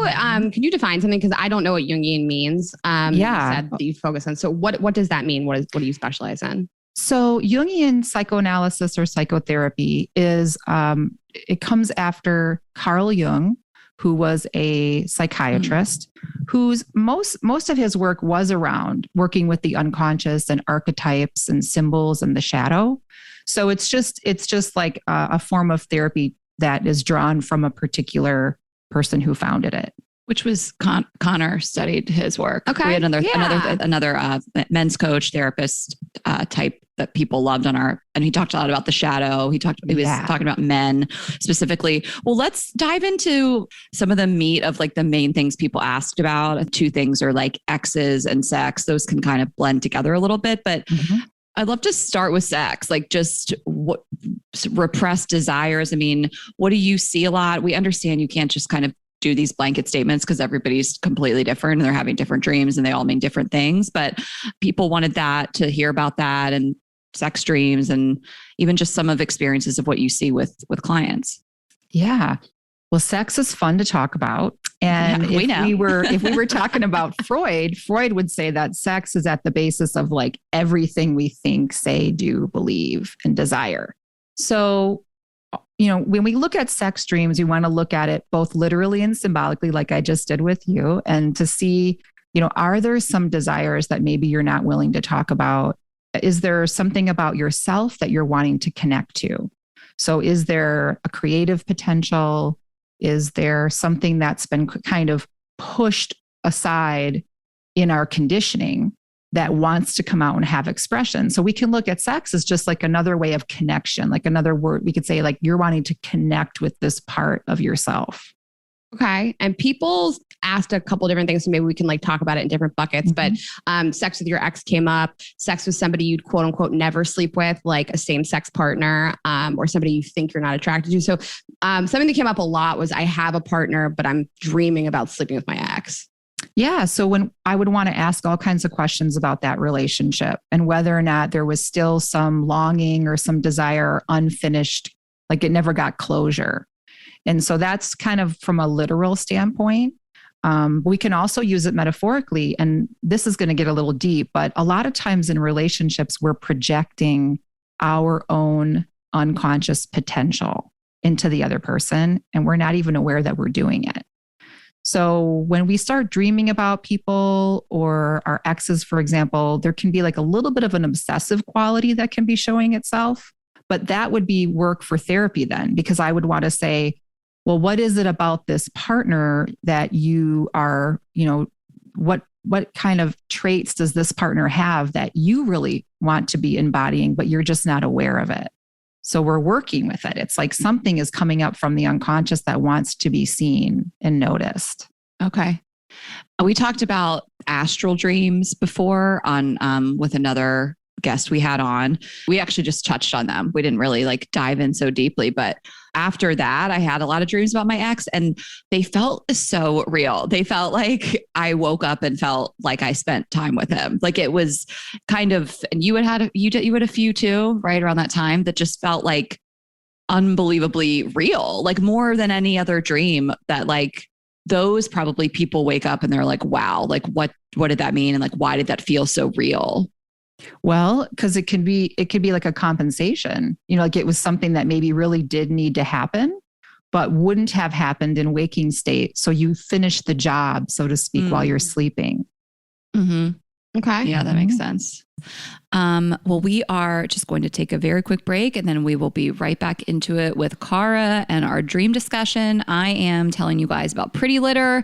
define something? Because I don't know what Jungian means. Yeah. You said that you focus on. So what does that mean? What do you specialize in? So Jungian psychoanalysis or psychotherapy is, it comes after Carl Jung, who was a psychiatrist, whose most of his work was around working with the unconscious and archetypes and symbols and the shadow. So it's just like a form of therapy that is drawn from a particular person who founded it. Which was Connor studied his work. Okay. We had another men's coach, therapist type that people loved and he talked a lot about the shadow. He was talking about men specifically. Well, let's dive into some of the meat of like the main things people asked about. Two things are like exes and sex. Those can kind of blend together a little bit, but I'd love to start with sex, like just what repressed desires. I mean, what do you see a lot? We understand you can't just kind of do these blanket statements because everybody's completely different and they're having different dreams and they all mean different things. But people wanted to hear about that and sex dreams and even just some of experiences of what you see with clients. Yeah. Well, sex is fun to talk about. And if we were talking about Freud would say that sex is at the basis of like everything we think, say, do, believe, and desire. So, when we look at sex dreams, we want to look at it both literally and symbolically, like I just did with you, and to see, are there some desires that maybe you're not willing to talk about? Is there something about yourself that you're wanting to connect to? So is there a creative potential? Is there something that's been kind of pushed aside in our conditioning that wants to come out and have expression? So we can look at sex as just like another way of connection, like another word. We could say like you're wanting to connect with this part of yourself. Okay. And people asked a couple different things. So maybe we can like talk about it in different buckets, but sex with your ex came up, sex with somebody you'd quote unquote never sleep with, like a same sex partner, or somebody you think you're not attracted to. So something that came up a lot was I have a partner, but I'm dreaming about sleeping with my ex. Yeah. So when I would want to ask all kinds of questions about that relationship and whether or not there was still some longing or some desire unfinished, like it never got closure. And so that's kind of from a literal standpoint. We can also use it metaphorically. And this is going to get a little deep, but a lot of times in relationships, we're projecting our own unconscious potential into the other person, and we're not even aware that we're doing it. So when we start dreaming about people or our exes, for example, there can be like a little bit of an obsessive quality that can be showing itself, but that would be work for therapy then, because I would want to say, well, what is it about this partner that you are, what kind of traits does this partner have that you really want to be embodying, but you're just not aware of it? So we're working with it. It's like something is coming up from the unconscious that wants to be seen and noticed. Okay. We talked about astral dreams before on with another guest we had on. We actually just touched on them. We didn't really like dive in so deeply, but after that, I had a lot of dreams about my ex and they felt so real. They felt like I woke up and felt like I spent time with him. Like it was kind of, and you had a few too, right around that time that just felt like unbelievably real, like more than any other dream that like those probably people wake up and they're like, wow, like what did that mean? And like, why did that feel so real? Well, because it could be like a compensation, like it was something that maybe really did need to happen, but wouldn't have happened in waking state. So you finish the job, so to speak, while you're sleeping. Mm-hmm. Okay. Yeah, that makes sense. Well, we are just going to take a very quick break and then we will be right back into it with Cara and our dream discussion. I am telling you guys about Pretty Litter.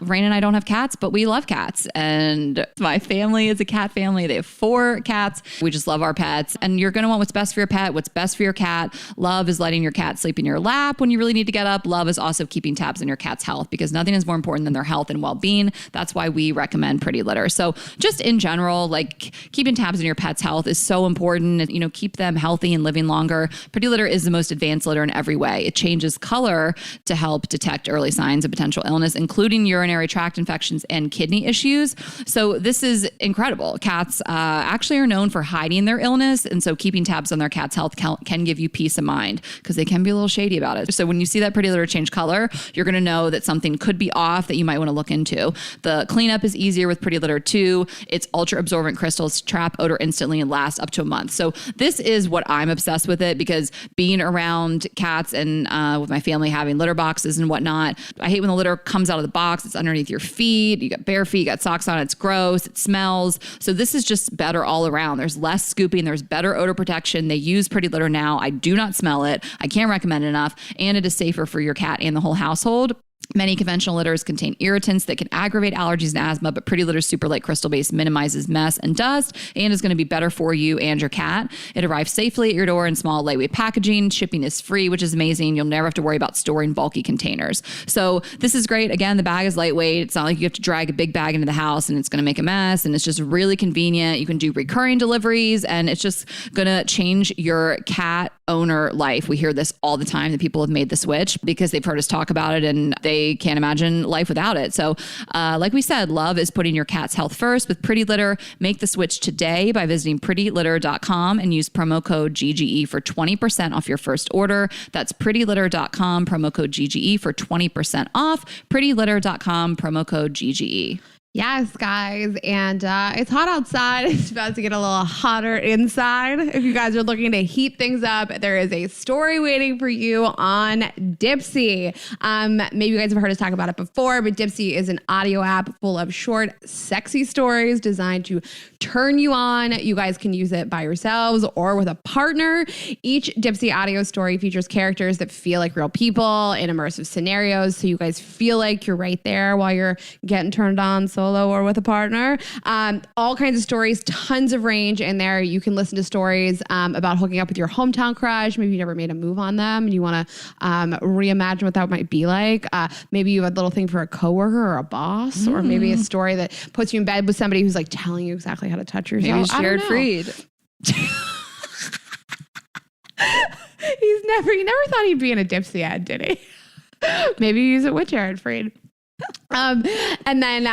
Rain and I don't have cats, but we love cats. And my family is a cat family. They have 4 cats. We just love our pets. And you're going to want what's best for your pet, what's best for your cat. Love is letting your cat sleep in your lap when you really need to get up. Love is also keeping tabs on your cat's health because nothing is more important than their health and well-being. That's why we recommend Pretty Litter. So just in general, like keeping keeping tabs on your pet's health is so important. You know, keep them healthy and living longer. Pretty Litter is the most advanced litter in every way. It changes color to help detect early signs of potential illness, including urinary tract infections and kidney issues. So this is incredible. Cats actually are known for hiding their illness. And so keeping tabs on their cat's health can give you peace of mind because they can be a little shady about it. So when you see that Pretty Litter change color, you're going to know that something could be off that you might want to look into. The cleanup is easier with Pretty Litter 2. It's ultra absorbent crystals, trap odor instantly and last up to a month. So this is what I'm obsessed with it, because being around cats and with my family having litter boxes and whatnot, I hate when the litter comes out of the box, it's underneath your feet, you got bare feet, you got socks on, it's gross, it smells. So this is just better all around. There's less scooping, there's better odor protection. They use Pretty Litter now. I do not smell it. I can't recommend it enough. And it is safer for your cat and the whole household. Many conventional litters contain irritants that can aggravate allergies and asthma, but Pretty Litter's Super Light Crystal Base minimizes mess and dust and is going to be better for you and your cat. It arrives safely at your door in small, lightweight packaging. Shipping is free, which is amazing. You'll never have to worry about storing bulky containers. So this is great. Again, the bag is lightweight. It's not like you have to drag a big bag into the house and it's going to make a mess, and it's just really convenient. You can do recurring deliveries, and it's just going to change your cat owner life. We hear this all the time that people have made the switch because they've heard us talk about it and they can't imagine life without it. So like we said, love is putting your cat's health first with Pretty Litter. Make the switch today by visiting prettylitter.com and use promo code GGE for 20% off your first order. That's prettylitter.com, promo code GGE for 20% off. prettylitter.com, promo code GGE. Yes, guys. And it's hot outside. It's about to get a little hotter inside. If you guys are looking to heat things up, there is a story waiting for you on Dipsea. Maybe you guys have heard us talk about it before, but Dipsea is an audio app full of short, sexy stories designed to turn you on. You guys can use it by yourselves or with a partner. Each Dipsea audio story features characters that feel like real people in immersive scenarios, so you guys feel like you're right there while you're getting turned on solo or with a partner. All kinds of stories, tons of range in there. You can listen to stories about hooking up with your hometown crush. Maybe you never made a move on them and you want to reimagine what that might be like. Maybe you have a little thing for a coworker or a boss, or maybe a story that puts you in bed with somebody who's like telling you exactly how to touch yourself. Maybe Jared Freed. He never thought he'd be in a Dipsea ad, did he? Maybe use it with Jared Freed. And then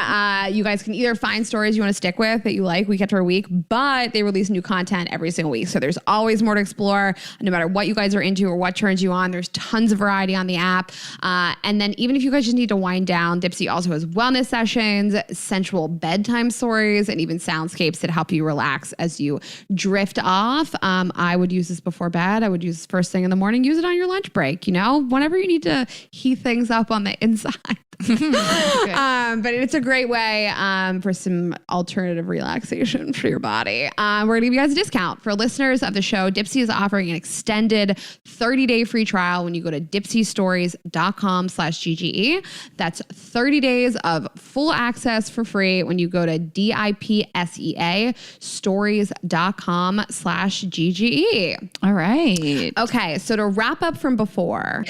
you guys can either find stories you want to stick with that you like week after week, but they release new content every single week. So there's always more to explore, no matter what you guys are into or what turns you on. There's tons of variety on the app. And then even if you guys just need to wind down, Dipsea also has wellness sessions, sensual bedtime stories, and even soundscapes that help you relax as you drift off. I would use this before bed. I would use this first thing in the morning. Use it on your lunch break, whenever you need to heat things up on the inside. But it's a great way for some alternative relaxation for your body. We're going to give you guys a discount. For listeners of the show, Dipsea is offering an extended 30-day free trial when you go to dipseastories.com/GGE. That's 30 days of full access for free when you go to DIPSEA stories.com/GGE. All right. Okay. So to wrap up from before,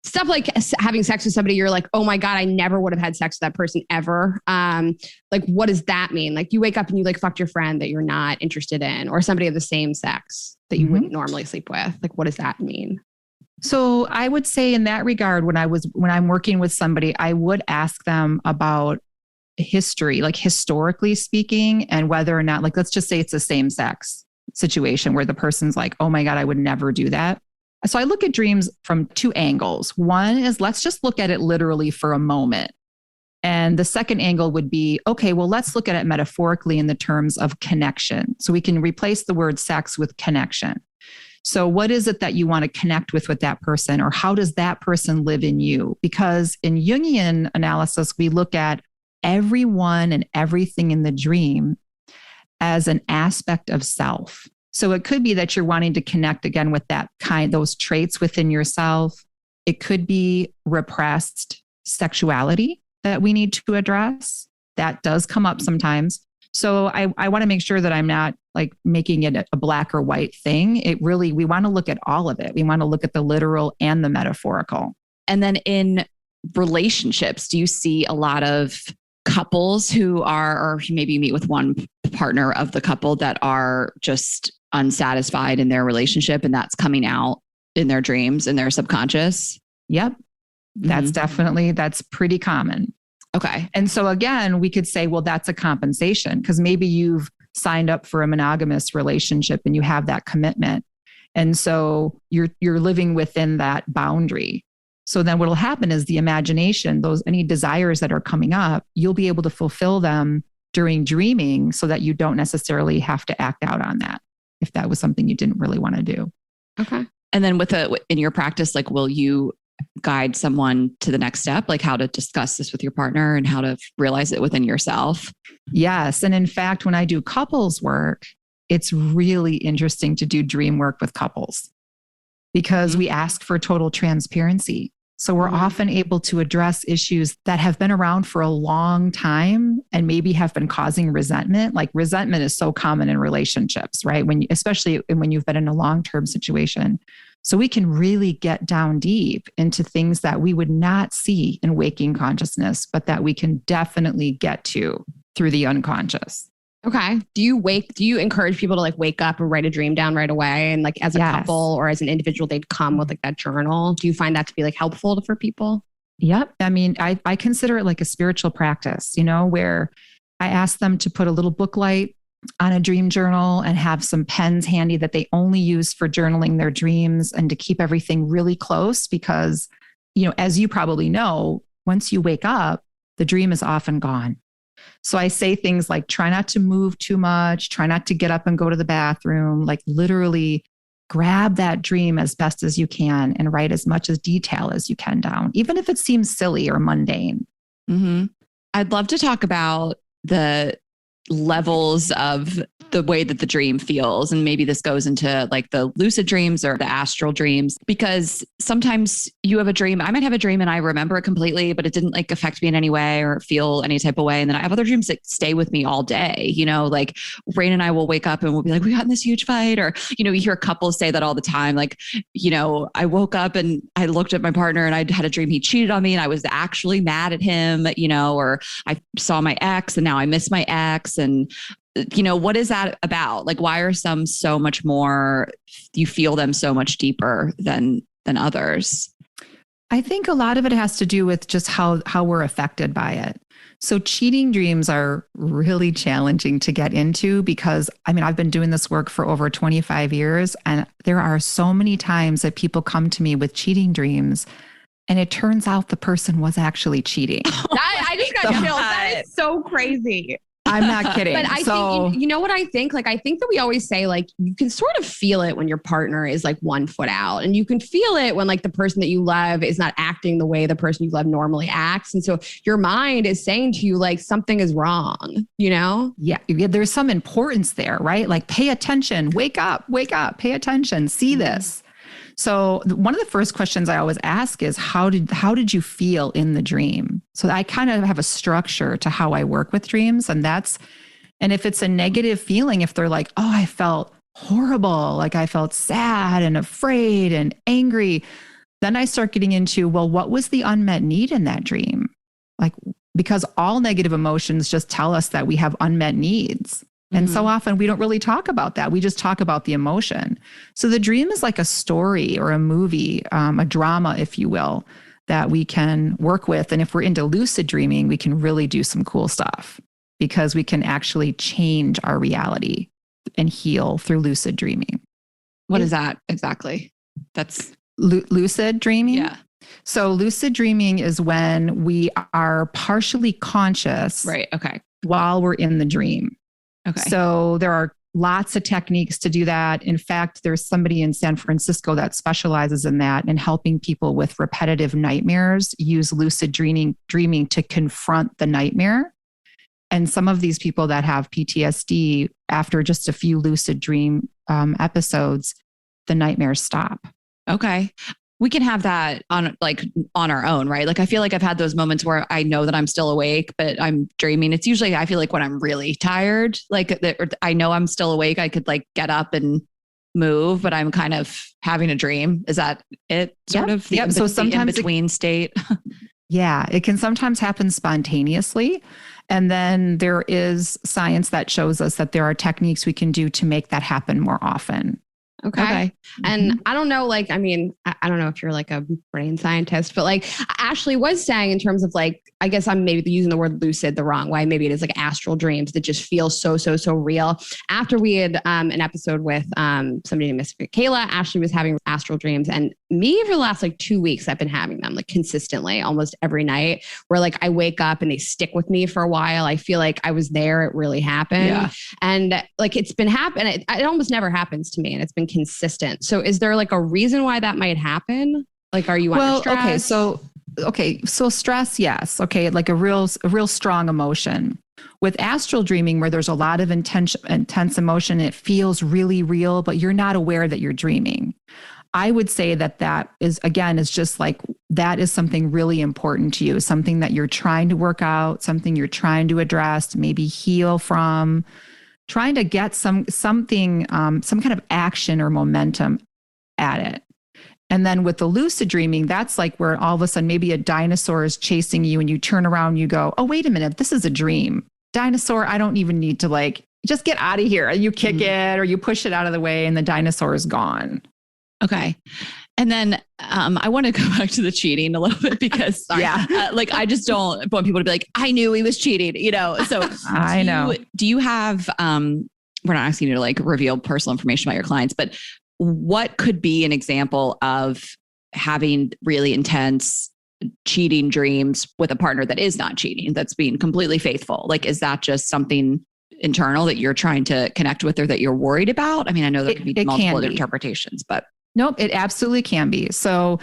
stuff like having sex with somebody, you're like, oh my God, I never would have had sex with that person ever. Like, what does that mean? Like, you wake up and you like fucked your friend that you're not interested in, or somebody of the same sex that you wouldn't normally sleep with. Like, what does that mean? So I would say in that regard, when I'm working with somebody, I would ask them about history, like historically speaking, and whether or not, like, let's just say it's a same sex situation where the person's like, oh my God, I would never do that. So I look at dreams from two angles. One is, let's just look at it literally for a moment. And the second angle would be, okay, well, let's look at it metaphorically in the terms of connection. So we can replace the word sex with connection. So what is it that you want to connect with that person, or how does that person live in you? Because in Jungian analysis, we look at everyone and everything in the dream as an aspect of self. So it could be that you're wanting to connect again with those traits within yourself. It could be repressed sexuality that we need to address. That does come up sometimes. So I want to make sure that I'm not like making it a black or white thing. We want to look at all of it. We want to look at the literal and the metaphorical. And then in relationships, do you see a lot of couples who are, or maybe you meet with one partner of the couple that are just unsatisfied in their relationship, and that's coming out in their dreams and their subconscious. Yep. That's pretty common. Okay. And so again, we could say, well, that's a compensation because maybe you've signed up for a monogamous relationship and you have that commitment. And so you're living within that boundary. So then what'll happen is the imagination, any desires that are coming up, you'll be able to fulfill them during dreaming so that you don't necessarily have to act out on that if that was something you didn't really want to do. Okay. And then in your practice, like, will you guide someone to the next step, like how to discuss this with your partner and how to realize it within yourself? Yes. And in fact, when I do couples work, it's really interesting to do dream work with couples because we ask for total transparency. So we're often able to address issues that have been around for a long time and maybe have been causing resentment. Like resentment is so common in relationships, right? Especially when you've been in a long-term situation. So we can really get down deep into things that we would not see in waking consciousness, but that we can definitely get to through the unconscious. Okay. Do you encourage people to like wake up and write a dream down right away? And like as a couple or as an individual, they'd come with like that journal. Do you find that to be like helpful for people? Yep. I mean, I consider it like a spiritual practice, where I ask them to put a little book light on a dream journal and have some pens handy that they only use for journaling their dreams and to keep everything really close because, as you probably know, once you wake up, the dream is often gone. So I say things like, try not to move too much, try not to get up and go to the bathroom, like literally grab that dream as best as you can and write as much as detail as you can down, even if it seems silly or mundane. Mm-hmm. I'd love to talk about the levels of the way that the dream feels. And maybe this goes into like the lucid dreams or the astral dreams, because sometimes you have a dream. I might have a dream and I remember it completely, but it didn't like affect me in any way or feel any type of way. And then I have other dreams that stay with me all day. Like Rain and I will wake up and we'll be like, we got in this huge fight. Or, you hear couples say that all the time. Like, I woke up and I looked at my partner and I had a dream he cheated on me and I was actually mad at him, or I saw my ex and now I miss my ex. And, what is that about? Like, why are some so much more, you feel them so much deeper than others? I think a lot of it has to do with just how we're affected by it. So cheating dreams are really challenging to get into because, I've been doing this work for over 25 years, and there are so many times that people come to me with cheating dreams, and it turns out the person was actually cheating. I just got chills. That is so crazy. I'm not kidding. But I think, you know what I think? Like, I think that we always say, like, you can sort of feel it when your partner is like 1 foot out, and you can feel it when like the person that you love is not acting the way the person you love normally acts. And so your mind is saying to you, like, something is wrong, Yeah. There's some importance there, right? Like, pay attention, wake up, pay attention, see this. So one of the first questions I always ask is, how did you feel in the dream? So I kind of have a structure to how I work with dreams. And if it's a negative feeling, if they're like, oh, I felt horrible, like I felt sad and afraid and angry, then I start getting into, well, what was the unmet need in that dream? Like, because all negative emotions just tell us that we have unmet needs. And so often we don't really talk about that. We just talk about the emotion. So the dream is like a story or a movie, a drama, if you will, that we can work with. And if we're into lucid dreaming, we can really do some cool stuff because we can actually change our reality and heal through lucid dreaming. What is that exactly? That's lucid dreaming? Yeah. So lucid dreaming is when we are partially conscious, right? Okay. While we're in the dream. Okay. So there are lots of techniques to do that. In fact, there's somebody in San Francisco that specializes in that and helping people with repetitive nightmares use lucid dreaming to confront the nightmare. And some of these people that have PTSD, after just a few lucid dream episodes, the nightmares stop. Okay. We can have that on our own, right? Like, I feel like I've had those moments where I know that I'm still awake, but I'm dreaming. It's usually, I feel like when I'm really tired, like I know I'm still awake. I could like get up and move, but I'm kind of having a dream. Is that it? Sort of. So sometimes in between state. Yeah, it can sometimes happen spontaneously. And then there is science that shows us that there are techniques we can do to make that happen more often. Okay. And I don't know, like, I mean, I don't know if you're like a brain scientist, but like Ashley was saying in terms of like, I guess I'm maybe using the word lucid the wrong way. Maybe it is like astral dreams that just feel so real. After we had an episode with somebody named Miss Kayla, Ashley was having astral dreams, and me for the last like 2 weeks, I've been having them like consistently, almost every night, where like I wake up and they stick with me for a while. I feel like I was there. It really happened. Yeah. And like it's been happening. It almost never happens to me, and it's been consistent. So is there like a reason why that might happen? Like, are you under stress? So stress, yes. Okay. Like a real strong emotion. With astral dreaming, where there's a lot of intense emotion, it feels really real, but you're not aware that you're dreaming. I would say that is just like, that is something really important to you, something that you're trying to work out, something you're trying to address, maybe heal from, trying to get some kind of action or momentum at it. And then with the lucid dreaming, that's like where all of a sudden maybe a dinosaur is chasing you and you turn around and you go, oh, wait a minute, this is a dream. Dinosaur, I don't even need to like, just get out of here. And you kick it or you push it out of the way and the dinosaur is gone. Okay. And then I want to go back to the cheating a little bit because like I just don't want people to be like, I knew he was cheating, you know? So I know. Do you have, we're not asking you to like reveal personal information about your clients, but what could be an example of having really intense cheating dreams with a partner that is not cheating, that's being completely faithful? Like, is that just something internal that you're trying to connect with or that you're worried about? I mean, I know there could be multiple interpretations, but. Nope, it absolutely can be. So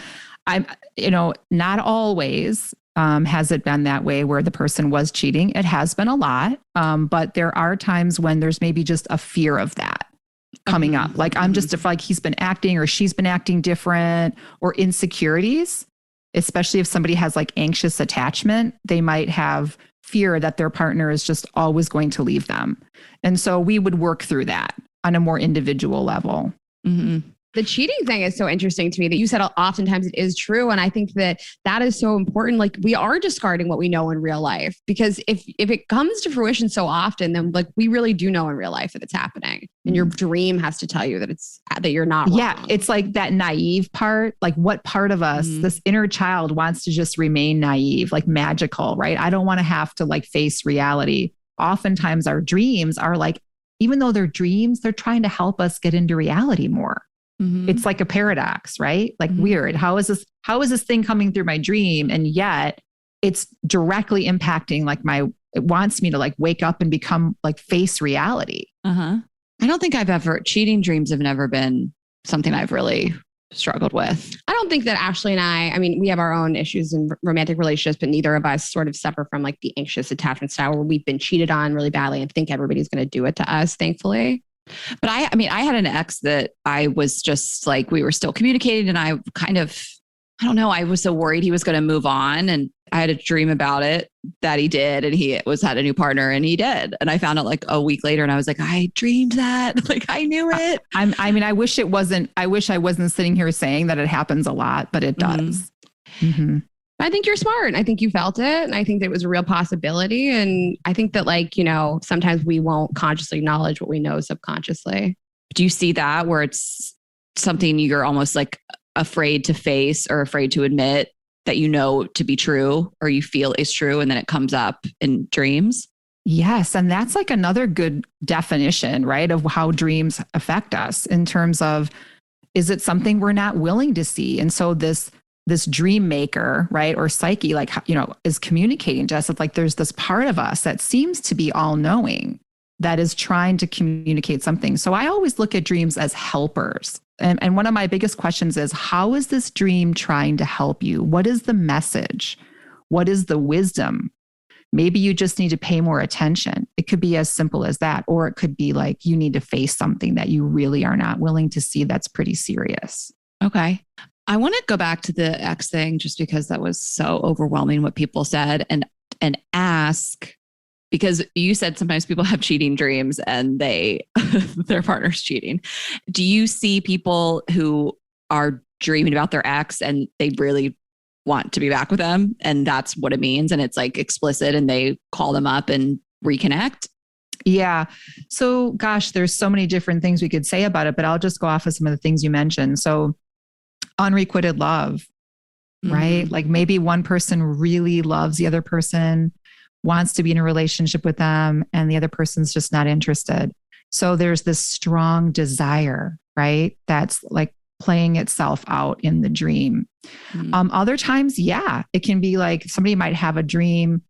not always has it been that way where the person was cheating. It has been a lot. But there are times when there's maybe just a fear of that coming up. Like I'm just like he's been acting or she's been acting different, or insecurities, especially if somebody has like anxious attachment, they might have fear that their partner is just always going to leave them. And so we would work through that on a more individual level. Mm-hmm. The cheating thing is so interesting to me that you said oftentimes it is true. And I think that is so important. Like we are discarding what we know in real life, because if it comes to fruition so often, then like we really do know in real life that it's happening, and your dream has to tell you that you're not wrong. Yeah. It's like that naive part, like what part of us, this inner child wants to just remain naive, like magical, right? I don't want to have to like face reality. Oftentimes our dreams are like, even though they're dreams, they're trying to help us get into reality more. It's like a paradox, right? Like weird. How is this thing coming through my dream? And yet it's directly impacting like it wants me to like wake up and become like face reality. I don't think cheating dreams have never been something I've really struggled with. I don't think that Ashley and I mean, we have our own issues in romantic relationships, but neither of us sort of suffer from like the anxious attachment style where we've been cheated on really badly and think everybody's going to do it to us, thankfully. But I had an ex that I was just like, we were still communicating, and I don't know, I was so worried he was going to move on, and I had a dream about it that he did, and he had a new partner, and he did. And I found out like a week later, and I was like, I dreamed that, like I knew it. I wish I wasn't sitting here saying that it happens a lot, but it does. I think you're smart. I think you felt it. And I think that it was a real possibility. And I think that like, sometimes we won't consciously acknowledge what we know subconsciously. Do you see that where it's something you're almost like afraid to face or afraid to admit that you know to be true or you feel is true, and then it comes up in dreams? Yes. And that's like another good definition, right, of how dreams affect us in terms of, is it something we're not willing to see? And so this dream maker, right, or psyche, like, is communicating to us. It's like there's this part of us that seems to be all knowing that is trying to communicate something. So I always look at dreams as helpers. And one of my biggest questions is, how is this dream trying to help you? What is the message? What is the wisdom? Maybe you just need to pay more attention. It could be as simple as that. Or it could be like you need to face something that you really are not willing to see that's pretty serious. Okay. I want to go back to the ex thing just because that was so overwhelming what people said, and ask, because you said sometimes people have cheating dreams and their partner's cheating. Do you see people who are dreaming about their ex and they really want to be back with them. And that's what it means. And it's like explicit and they call them up and reconnect. Yeah. So gosh, there's so many different things we could say about it, but I'll just go off of some of the things you mentioned. So unrequited love, right? Like maybe one person really loves the other person, wants to be in a relationship with them, and the other person's just not interested. So there's this strong desire, right? That's like playing itself out in the dream. Other times, yeah, it can be like somebody might have a dream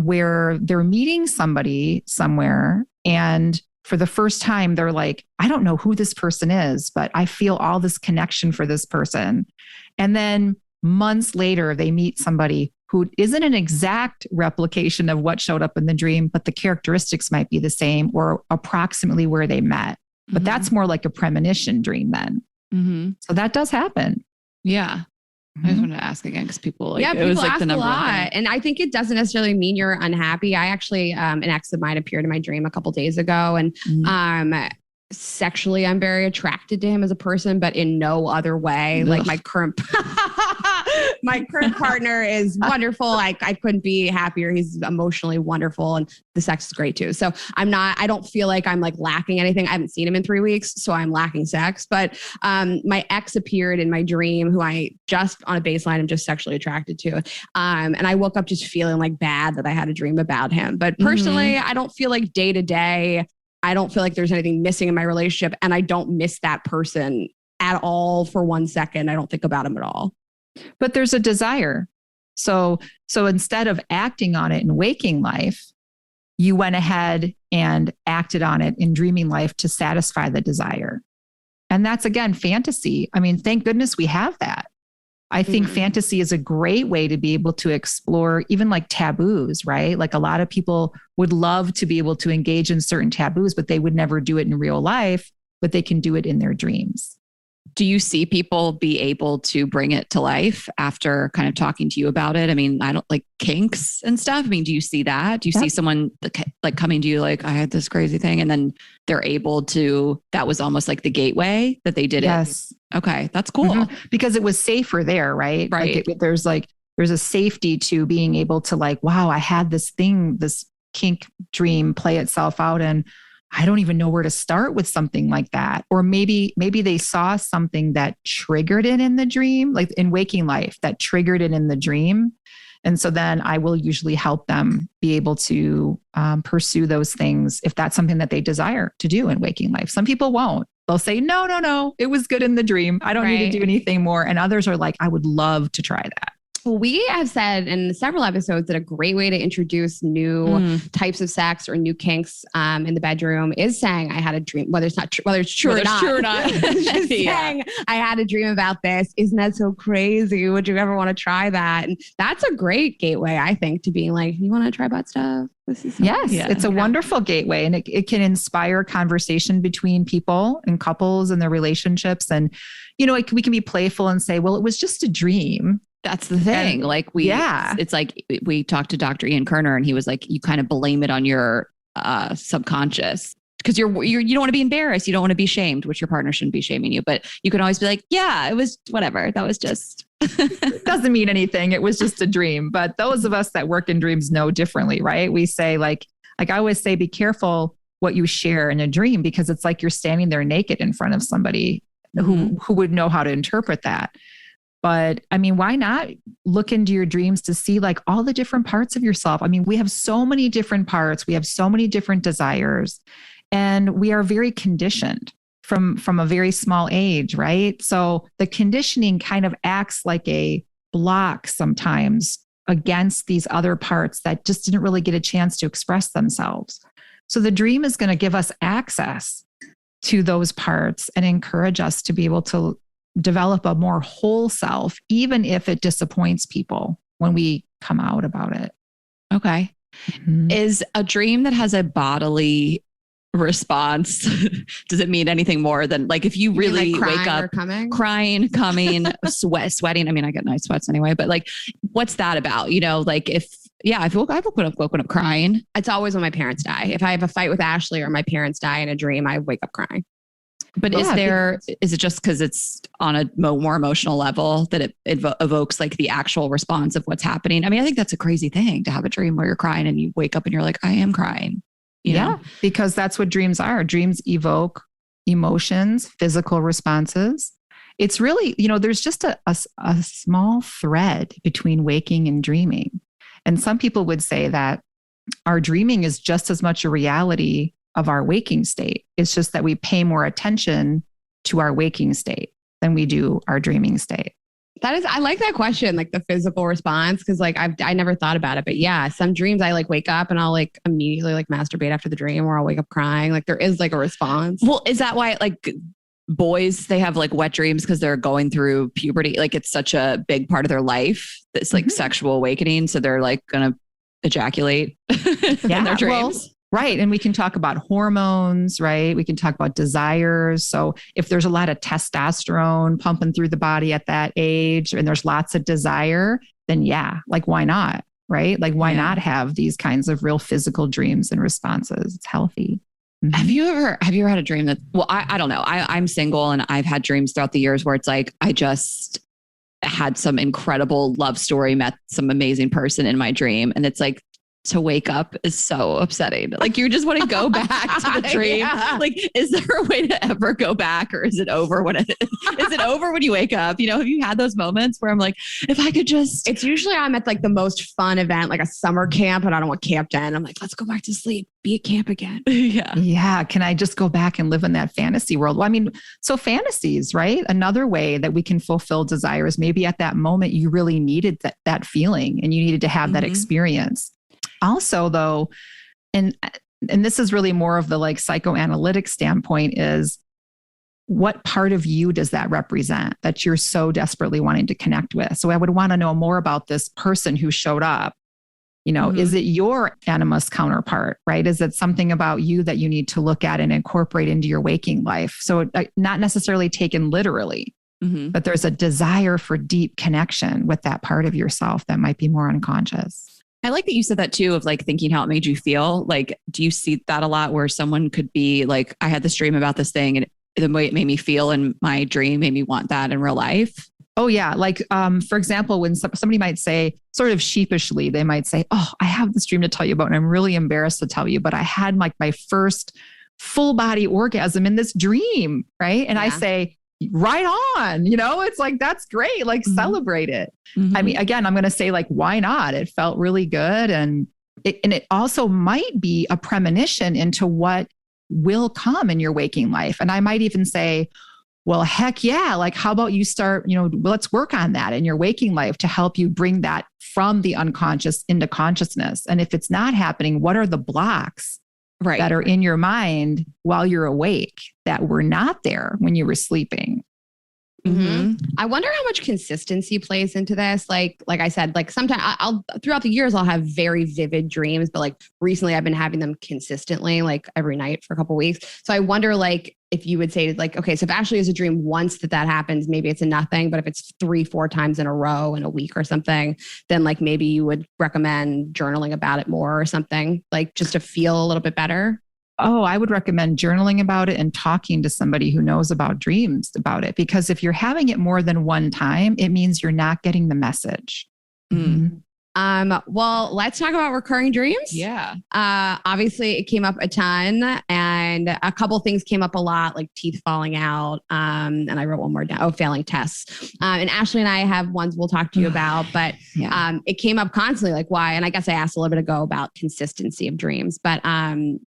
where they're meeting somebody somewhere, and for the first time, they're like, I don't know who this person is, but I feel all this connection for this person. And then months later, they meet somebody who isn't an exact replication of what showed up in the dream, but the characteristics might be the same or approximately where they met. But that's more like a premonition dream then. So that does happen. Yeah. I just wanted to ask again because people like, people it was like ask the number a lot. And I think it doesn't necessarily mean you're unhappy. I actually, an ex of mine appeared in my dream a couple days ago, and sexually I'm very attracted to him as a person, but in no other way. Like my current partner is wonderful. I couldn't be happier. He's emotionally wonderful and the sex is great too. So I don't feel like I'm like lacking anything. I haven't seen him in 3 weeks, so I'm lacking sex. But my ex appeared in my dream, who I just on a baseline I'm just sexually attracted to. And I woke up just feeling like bad that I had a dream about him. But personally, I don't feel like day to day, I don't feel like there's anything missing in my relationship, and I don't miss that person at all for 1 second. I don't think about him at all. But there's a desire. So instead of acting on it in waking life, you went ahead and acted on it in dreaming life to satisfy the desire. And that's, again, fantasy. I mean, thank goodness we have that. I think fantasy is a great way to be able to explore even like taboos, right? Like a lot of people would love to be able to engage in certain taboos, but they would never do it in real life, but they can do it in their dreams. Do you see people be able to bring it to life after kind of talking to you about it? I mean, I don't like kinks and stuff. I mean, do you see that? Do you see someone like coming to you like, I had this crazy thing, and then they're able to, that was almost like the gateway that they did it? Yes. Okay. That's cool. Because it was safer there, right? Right. Like there's a safety to being able to like, wow, I had this thing, this kink dream play itself out, and I don't even know where to start with something like that. Or maybe they saw something that triggered it in the dream, like in waking life, that triggered it in the dream. And so then I will usually help them be able to pursue those things if that's something that they desire to do in waking life. Some people won't. They'll say, no, it was good in the dream. I don't need to do anything more. And others are like, I would love to try that. We have said in several episodes that a great way to introduce new types of sex or new kinks in the bedroom is saying, I had a dream, whether it's true or not. Just saying, I had a dream about this. Isn't that so crazy? Would you ever want to try that? And that's a great gateway, I think, to being like, you want to try butt stuff? It's a wonderful gateway, and it can inspire conversation between people and couples and their relationships. And, we can be playful and say, well, it was just a dream. That's the thing. It's like we talked to Dr. Ian Kerner, and he was like, you kind of blame it on your subconscious because you don't want to be embarrassed. You don't want to be shamed, which your partner shouldn't be shaming you. But you can always be like, yeah, it was whatever. That was just it doesn't mean anything. It was just a dream. But those of us that work in dreams know differently, right? We say like I always say, be careful what you share in a dream, because it's like you're standing there naked in front of somebody who would know how to interpret that. But I mean, why not look into your dreams to see like all the different parts of yourself? I mean, we have so many different parts. We have so many different desires, and we are very conditioned from a very small age, right? So the conditioning kind of acts like a block sometimes against these other parts that just didn't really get a chance to express themselves. So the dream is going to give us access to those parts and encourage us to be able to develop a more whole self, even if it disappoints people when we come out about it. Okay. Is a dream that has a bodily response, does it mean anything more than like if you really wake up crying, coming, sweating? I mean, I get nice sweats anyway, but like, what's that about? Like if I've woken up crying. It's always when my parents die. If I have a fight with Ashley or my parents die in a dream, I wake up crying. But is it just because it's on a more emotional level that it evokes like the actual response of what's happening? I mean, I think that's a crazy thing to have a dream where you're crying and you wake up and you're like, I am crying. You know? Because that's what dreams are. Dreams evoke emotions, physical responses. It's really, there's just a small thread between waking and dreaming. And some people would say that our dreaming is just as much a reality of our waking state. It's just that we pay more attention to our waking state than we do our dreaming state. I like that question, like the physical response, because like I never thought about it, but yeah, some dreams I like wake up and I'll like immediately like masturbate after the dream, or I'll wake up crying. Like there is like a response. Well, is that why like boys, they have like wet dreams because they're going through puberty? Like it's such a big part of their life. It's like sexual awakening. So they're like going to ejaculate in their dreams. Well, right. And we can talk about hormones, right? We can talk about desires. So if there's a lot of testosterone pumping through the body at that age and there's lots of desire, then like why not? Right? Like why not have these kinds of real physical dreams and responses? It's healthy. Mm-hmm. Have you ever had a dream that, well, I don't know. I'm single and I've had dreams throughout the years where it's like, I just had some incredible love story, met some amazing person in my dream. And it's like, to wake up is so upsetting. Like you just want to go back to the dream. Like, is there a way to ever go back, or is it over when is it over when you wake up? Have you had those moments where I'm like, if I could just, it's usually I'm at like the most fun event, like a summer camp, and I don't want camp to end. I'm like, let's go back to sleep, be at camp again. Yeah. Can I just go back and live in that fantasy world? Well, I mean, so fantasies, right? Another way that we can fulfill desires. Maybe at that moment you really needed that feeling and you needed to have that experience. Also, though, and this is really more of the like psychoanalytic standpoint, is what part of you does that represent that you're so desperately wanting to connect with? So I would want to know more about this person who showed up. Is it your animus counterpart, right? Is it something about you that you need to look at and incorporate into your waking life? So not necessarily taken literally, but there's a desire for deep connection with that part of yourself that might be more unconscious. I like that you said that too, of like thinking how it made you feel. Like, do you see that a lot where someone could be like, I had this dream about this thing and the way it made me feel in my dream made me want that in real life? Oh yeah. Like, for example, when somebody might say sort of sheepishly, they might say, oh, I have this dream to tell you about, and I'm really embarrassed to tell you, but I had like my first full body orgasm in this dream. Right. And I say, right on, it's like, that's great. Like celebrate it. I mean, again, I'm going to say like, why not? It felt really good. And it also might be a premonition into what will come in your waking life. And I might even say, well, heck yeah. Like, how about you start, let's work on that in your waking life to help you bring that from the unconscious into consciousness. And if it's not happening, what are the blocks that are in your mind while you're awake that were not there when you were sleeping? I wonder how much consistency plays into this. Like I said, like sometimes I'll throughout the years, I'll have very vivid dreams, but like recently I've been having them consistently, like every night for a couple of weeks. So I wonder like if you would say like, okay, so if Ashley has a dream once that happens, maybe it's a nothing, but if it's 3-4 times in a row in a week or something, then like maybe you would recommend journaling about it more or something, like just to feel a little bit better. Oh, I would recommend journaling about it and talking to somebody who knows about dreams about it. Because if you're having it more than one time, it means you're not getting the message. Well, let's talk about recurring dreams. Yeah. Obviously it came up a ton, and a couple things came up a lot, like teeth falling out. And I wrote one more down. Oh, failing tests. And Ashley and I have ones we'll talk to you about, but it came up constantly, like why? And I guess I asked a little bit ago about consistency of dreams, but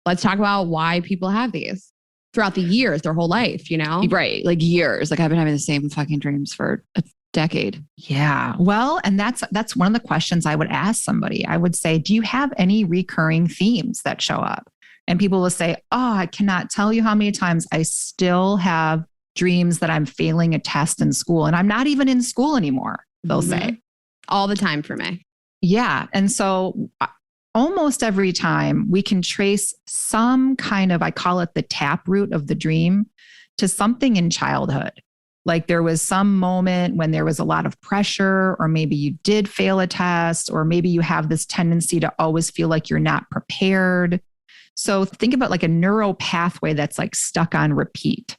let's talk about why people have these throughout the years, their whole life, Right. Like years. Like I've been having the same fucking dreams for a decade. Yeah. Well, and that's one of the questions I would ask somebody. I would say, do you have any recurring themes that show up? And people will say, oh, I cannot tell you how many times I still have dreams that I'm failing a test in school and I'm not even in school anymore. They'll say all the time for me. Yeah. And so almost every time we can trace some kind of, I call it the taproot of the dream, to something in childhood. Like there was some moment when there was a lot of pressure, or maybe you did fail a test, or maybe you have this tendency to always feel like you're not prepared. So think about like a neural pathway that's like stuck on repeat.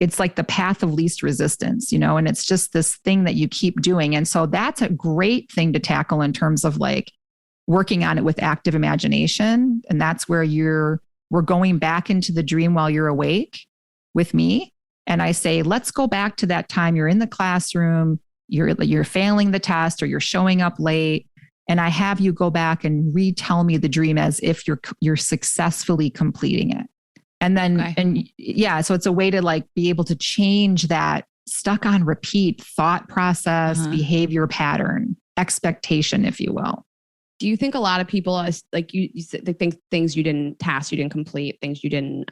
it's like the path of least resistance, and it's just this thing that you keep doing. And so that's a great thing to tackle in terms of like working on it with active imagination. And that's where we're going back into the dream while you're awake with me. And I say, let's go back to that time you're in the classroom, you're failing the test or you're showing up late. And I have you go back and retell me the dream as if you're successfully completing it. And then, so it's a way to like be able to change that stuck on repeat thought process, behavior pattern, expectation, if you will. Do you think a lot of people, like you said, they think things you didn't complete, things you didn't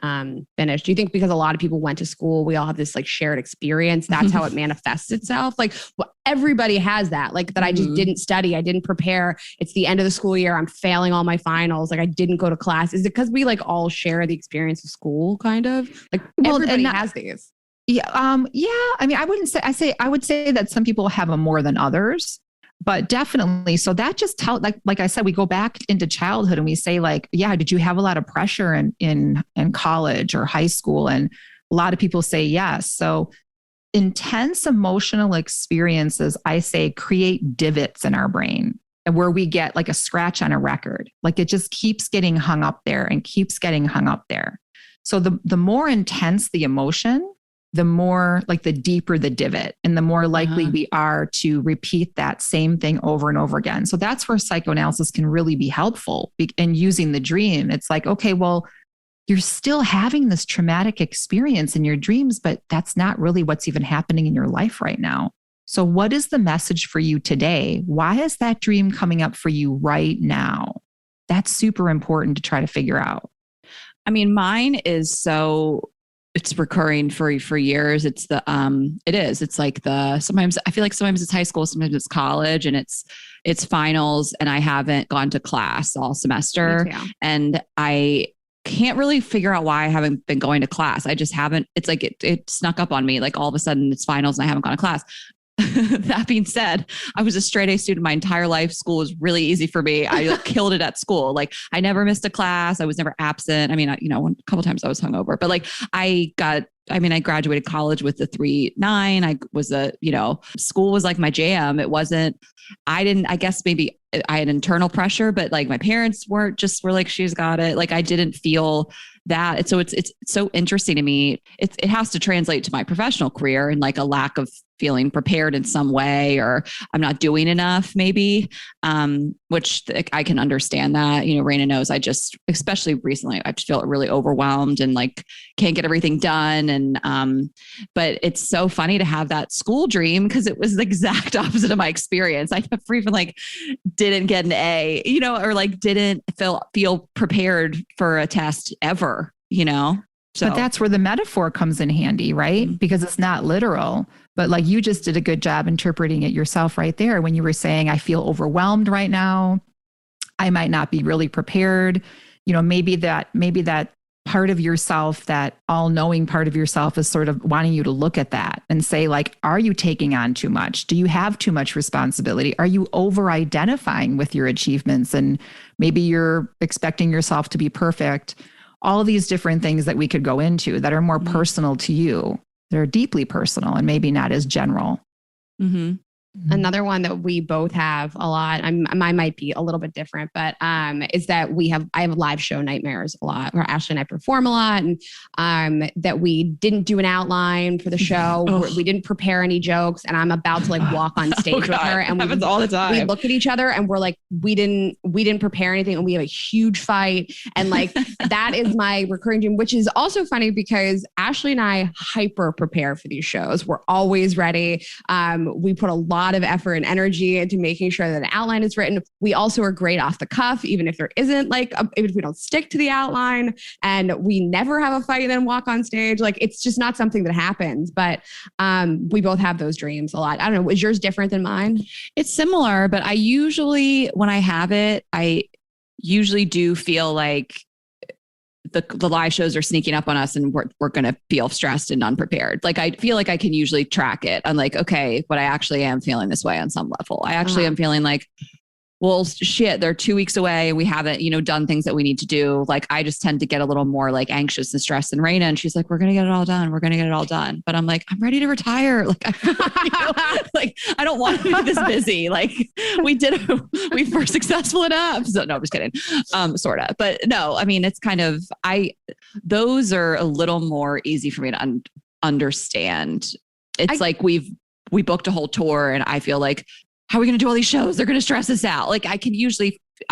finish? Do you think because a lot of people went to school, we all have this like shared experience, that's how it manifests itself? Like everybody has that, like that I just didn't study, I didn't prepare. It's the end of the school year, I'm failing all my finals. Like I didn't go to class. Is it because we like all share the experience of school kind of? Like everybody has these. Yeah. I mean, I would say that some people have them more than others. But definitely, so that just like I said, we go back into childhood and we say like, yeah, did you have a lot of pressure in college or high school? And a lot of people say yes. So intense emotional experiences, I say, create divots in our brain and where we get like a scratch on a record. Like it just keeps getting hung up there and keeps getting hung up there. So the more intense the emotion, the more like the deeper the divot and the more likely we are to repeat that same thing over and over again. So that's where psychoanalysis can really be helpful in using the dream. It's like, okay, well, you're still having this traumatic experience in your dreams, but that's not really what's even happening in your life right now. So what is the message for you today? Why is that dream coming up for you right now? That's super important to try to figure out. I mean, mine is it's recurring for years. It's it's like sometimes I feel like sometimes it's high school, sometimes it's college, and it's finals, and I haven't gone to class all semester. And I can't really figure out why I haven't been going to class. I just haven't, it's like it snuck up on me. Like all of a sudden it's finals and I haven't gone to class. That being said, I was a straight A student my entire life. School was really easy for me. I killed it at school. Like I never missed a class. I was never absent. I mean, a couple times I was hungover, but like I graduated college with the 3.9. I was school was like my jam. I guess maybe I had internal pressure, but like my parents were like, she's got it. Like I didn't feel that. So it's so interesting to me. It has to translate to my professional career and like a lack of feeling prepared in some way, or I'm not doing enough maybe, which I can understand that, Raina knows especially recently, I just feel really overwhelmed and like can't get everything done. And, but it's so funny to have that school dream because it was the exact opposite of my experience. I never even like didn't get an A, or like didn't feel prepared for a test ever, So. But that's where the metaphor comes in handy, right? Mm-hmm. Because it's not literal, but like you just did a good job interpreting it yourself right there when you were saying, I feel overwhelmed right now. I might not be really prepared. Maybe that part of yourself, that all-knowing part of yourself is sort of wanting you to look at that and say like, are you taking on too much? Do you have too much responsibility? Are you over-identifying with your achievements? And maybe you're expecting yourself to be perfect. All these different things that we could go into that are more personal to you, that are deeply personal and maybe not as general. Mm-hmm. Another one that we both have a lot, mine might be a little bit different, but is that I have live show nightmares a lot, where Ashley and I perform a lot, and that we didn't do an outline for the show. We didn't prepare any jokes, and I'm about to like walk on stage with her, and happens all the time. We look at each other and we're like, we didn't prepare anything, and we have a huge fight. And like that is my recurring dream, which is also funny because Ashley and I hyper prepare for these shows. We're always ready. We put a lot of effort and energy into making sure that an outline is written. We also are great off the cuff, even if there isn't even if we don't stick to the outline, and we never have a fight and then walk on stage. Like it's just not something that happens, but we both have those dreams a lot. I don't know. Is yours different than mine? It's similar, but I usually, when I have it, I usually do feel like the live shows are sneaking up on us and we're going to feel stressed and unprepared. Like I feel like I can usually track it. I'm like, okay, but I actually am feeling this way on some level. I actually am feeling like well, shit, they're 2 weeks away and we haven't, done things that we need to do. Like, I just tend to get a little more like anxious and stressed than Raina. And she's like, we're going to get it all done. We're going to get it all done. But I'm like, I'm ready to retire. Like, like, I don't want to be this busy. Like we were successful enough. So no, I'm just kidding. Sort of, but no, I mean, it's kind of, those are a little more easy for me to understand. It's like we booked a whole tour and I feel like, how are we going to do all these shows? They're going to stress us out. Like I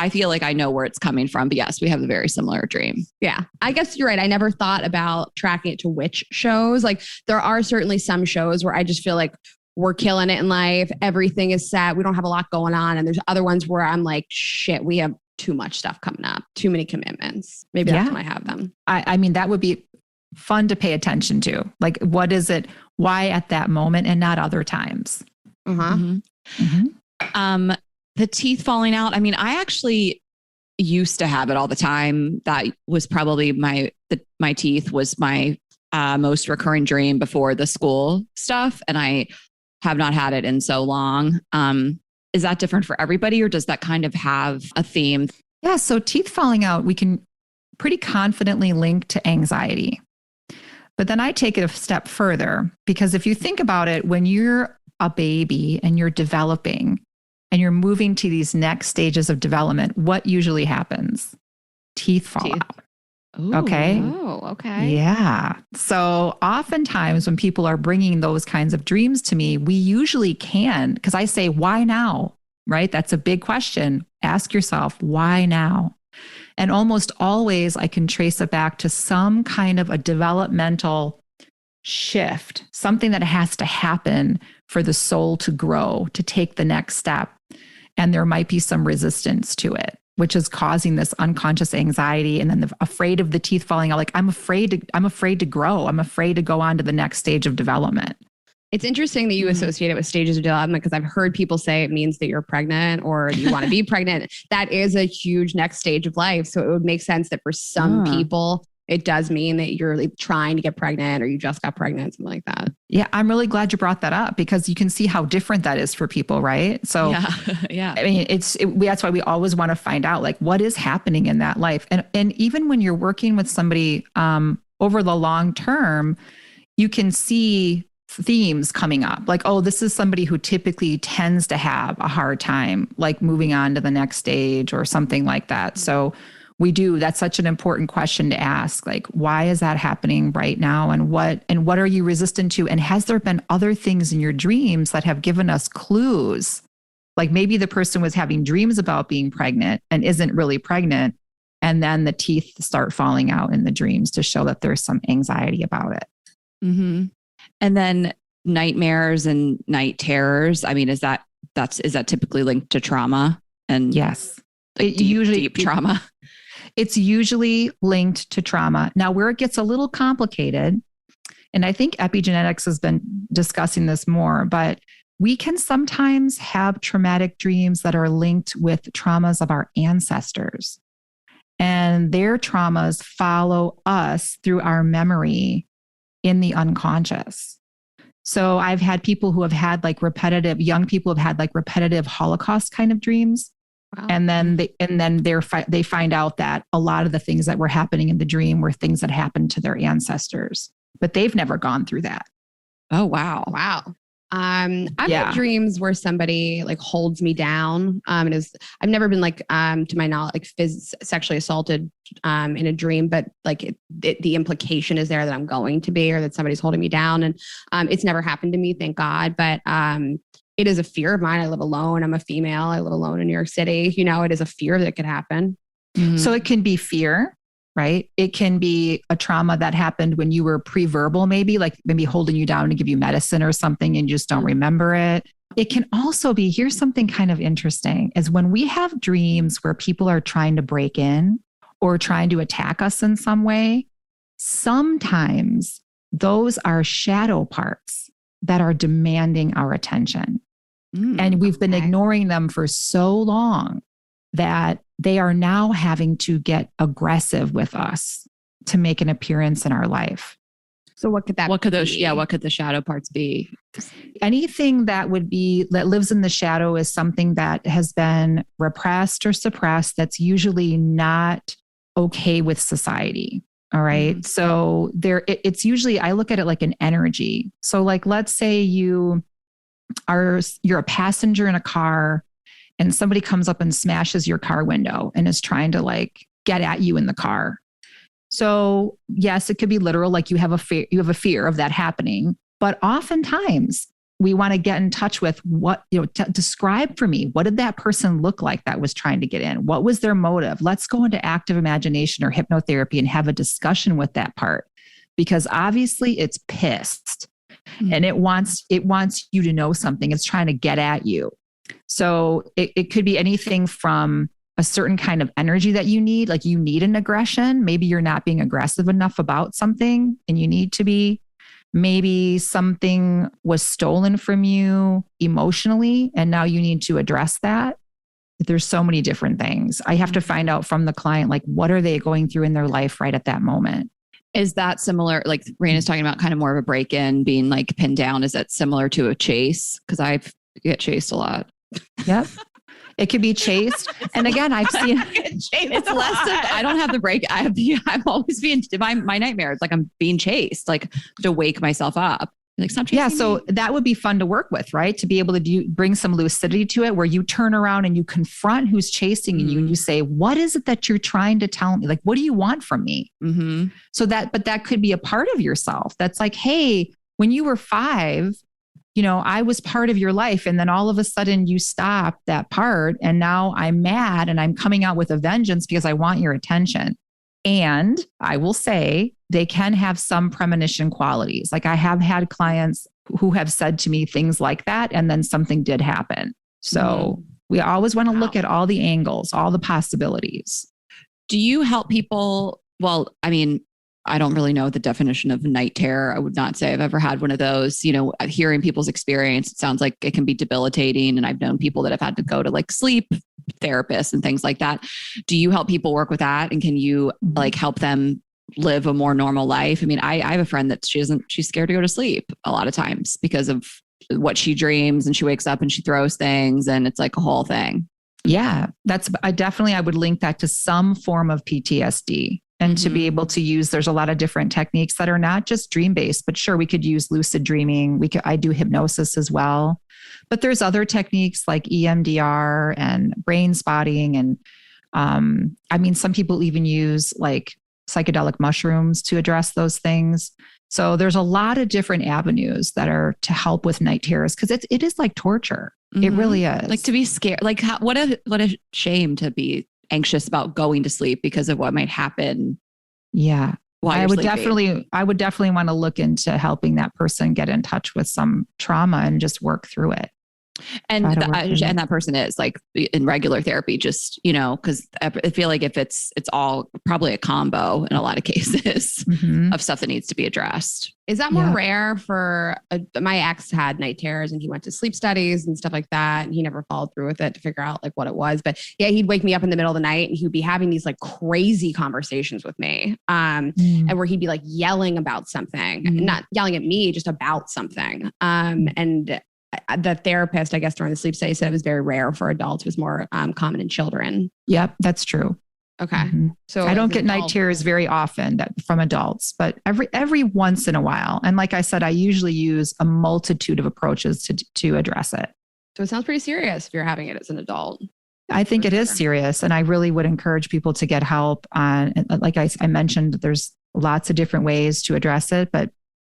feel like I know where it's coming from, but yes, we have a very similar dream. Yeah, I guess you're right. I never thought about tracking it to which shows. Like there are certainly some shows where I just feel like we're killing it in life. Everything is set. We don't have a lot going on. And there's other ones where I'm like, shit, we have too much stuff coming up, too many commitments. Maybe that's when I have them. I mean, that would be fun to pay attention to. Like, what is it? Why at that moment and not other times? The teeth falling out. I mean, I actually used to have it all the time. That was probably my teeth was my most recurring dream before the school stuff. And I have not had it in so long. Is that different for everybody or does that kind of have a theme? Yeah. So teeth falling out, we can pretty confidently link to anxiety. But then I take it a step further because if you think about it, when you're a baby and you're developing and you're moving to these next stages of development, what usually happens? Teeth fall out. Ooh, okay. Oh, okay. Yeah. So oftentimes when people are bringing those kinds of dreams to me, we usually can, because I say, why now? Right? That's a big question. Ask yourself, why now? And almost always I can trace it back to some kind of a developmental shift, something that has to happen for the soul to grow, to take the next step. And there might be some resistance to it, which is causing this unconscious anxiety. And then afraid of the teeth falling out. Like, I'm afraid to grow. I'm afraid to go on to the next stage of development. It's interesting that you associate it with stages of development because I've heard people say it means that you're pregnant or you want to be pregnant. That is a huge next stage of life. So it would make sense that for some people, it does mean that you're like trying to get pregnant or you just got pregnant, something like that. Yeah, I'm really glad you brought that up because you can see how different that is for people, right? So, yeah. I mean, that's why we always want to find out like what is happening in that life. And even when you're working with somebody over the long term, you can see themes coming up like, oh, this is somebody who typically tends to have a hard time, like moving on to the next stage or something like that. So that's such an important question to ask. Like, why is that happening right now? And what are you resistant to? And has there been other things in your dreams that have given us clues? Like maybe the person was having dreams about being pregnant and isn't really pregnant. And then the teeth start falling out in the dreams to show that there's some anxiety about it. Mm-hmm. And then nightmares and night terrors. I mean, is that typically linked to trauma? And yes, like deep trauma. It's usually linked to trauma. Now, where it gets a little complicated, and I think epigenetics has been discussing this more, but we can sometimes have traumatic dreams that are linked with traumas of our ancestors. And their traumas follow us through our memory in the unconscious. So I've had people who have had young people have had like repetitive Holocaust kind of dreams. Wow. And then they find out that a lot of the things that were happening in the dream were things that happened to their ancestors, but they've never gone through that. Oh, wow. Wow. I've had dreams where somebody like holds me down. I've never been like, to my knowledge, like sexually assaulted in a dream, but like the implication is there that I'm going to be, or that somebody's holding me down. And it's never happened to me, thank God. But it is a fear of mine. I live alone. I'm a female. I live alone in New York City. It is a fear that could happen. Mm-hmm. So it can be fear, right? It can be a trauma that happened when you were pre-verbal, maybe holding you down to give you medicine or something and you just don't remember it. It can also be, here's something kind of interesting, is when we have dreams where people are trying to break in or trying to attack us in some way, sometimes those are shadow parts that are demanding our attention. And we've been ignoring them for so long that they are now having to get aggressive with us to make an appearance in our life. So what could that What could those, be? what could the shadow parts be? Anything that lives in the shadow is something that has been repressed or suppressed that's usually not okay with society. All right. Mm-hmm. So it's usually, I look at it like an energy. So like, let's say you're a passenger in a car and somebody comes up and smashes your car window and is trying to like get at you in the car. So yes, it could be literal, like you have a fear of that happening. But oftentimes we want to get in touch with what, describe for me, what did that person look like that was trying to get in? What was their motive? Let's go into active imagination or hypnotherapy and have a discussion with that part, because obviously it's pissed and it wants you to know something. It's trying to get at you. So it could be anything from a certain kind of energy that you need, like you need an aggression. Maybe you're not being aggressive enough about something and you need to be. Maybe something was stolen from you emotionally and now you need to address that. There's so many different things. I have to find out from the client, like, what are they going through in their life right at that moment? Is that similar? Like Raina's talking about kind of more of a break-in, being like pinned down. Is that similar to a chase? Because I get chased a lot. Yep. It could be chased. And again, I've seen it's less of, I don't have the break. I'm always being, my nightmare. It's like I'm being chased, like to wake myself up. Like, stop chasing so me. that would be fun to work with, right? To be able to bring some lucidity to it, where you turn around and you confront who's chasing you and you say, what is it that you're trying to tell me? Like, what do you want from me? Mm-hmm. But that could be a part of yourself. That's like, hey, when you were 5, I was part of your life. And then all of a sudden you stopped that part. And now I'm mad and I'm coming out with a vengeance because I want your attention. And I will say they can have some premonition qualities. Like I have had clients who have said to me things like that. And then something did happen. So we always want to look at all the angles, all the possibilities. Do you help people? Well, I mean, I don't really know the definition of night terror. I would not say I've ever had one of those. Hearing people's experience, it sounds like it can be debilitating. And I've known people that have had to go to like sleep therapists and things like that. Do you help people work with that? And can you like help them live a more normal life? I mean, I have a friend that she's scared to go to sleep a lot of times because of what she dreams, and she wakes up and she throws things and it's like a whole thing. Yeah, I would link that to some form of PTSD. And to be able to use, there's a lot of different techniques that are not just dream-based, but sure, we could use lucid dreaming. I do hypnosis as well, but there's other techniques like EMDR and brain spotting. And some people even use like psychedelic mushrooms to address those things. So there's a lot of different avenues that are to help with night terrors, because it is like torture. Mm-hmm. It really is. Like to be scared, like what a shame to be anxious about going to sleep because of what might happen. Yeah. I would sleeping. definitely want to look into helping that person get in touch with some trauma and just work through it. And that person is like in regular therapy, just, because I feel like if it's all probably a combo in a lot of cases of stuff that needs to be addressed. Is that more rare for my ex had night terrors and he went to sleep studies and stuff like that. And he never followed through with it to figure out like what it was. But yeah, he'd wake me up in the middle of the night and he'd be having these like crazy conversations with me. And where he'd be like yelling about something, not yelling at me, just about something. And the therapist, I guess, during the sleep study said it was very rare for adults. It was more common in children. Yep, that's true. Okay. Mm-hmm. So I don't get night terrors very often from adults, but every once in a while. And like I said, I usually use a multitude of approaches to address it. So it sounds pretty serious if you're having it as an adult. I think it is serious. And I really would encourage people to get help on, like I mentioned, there's lots of different ways to address it, but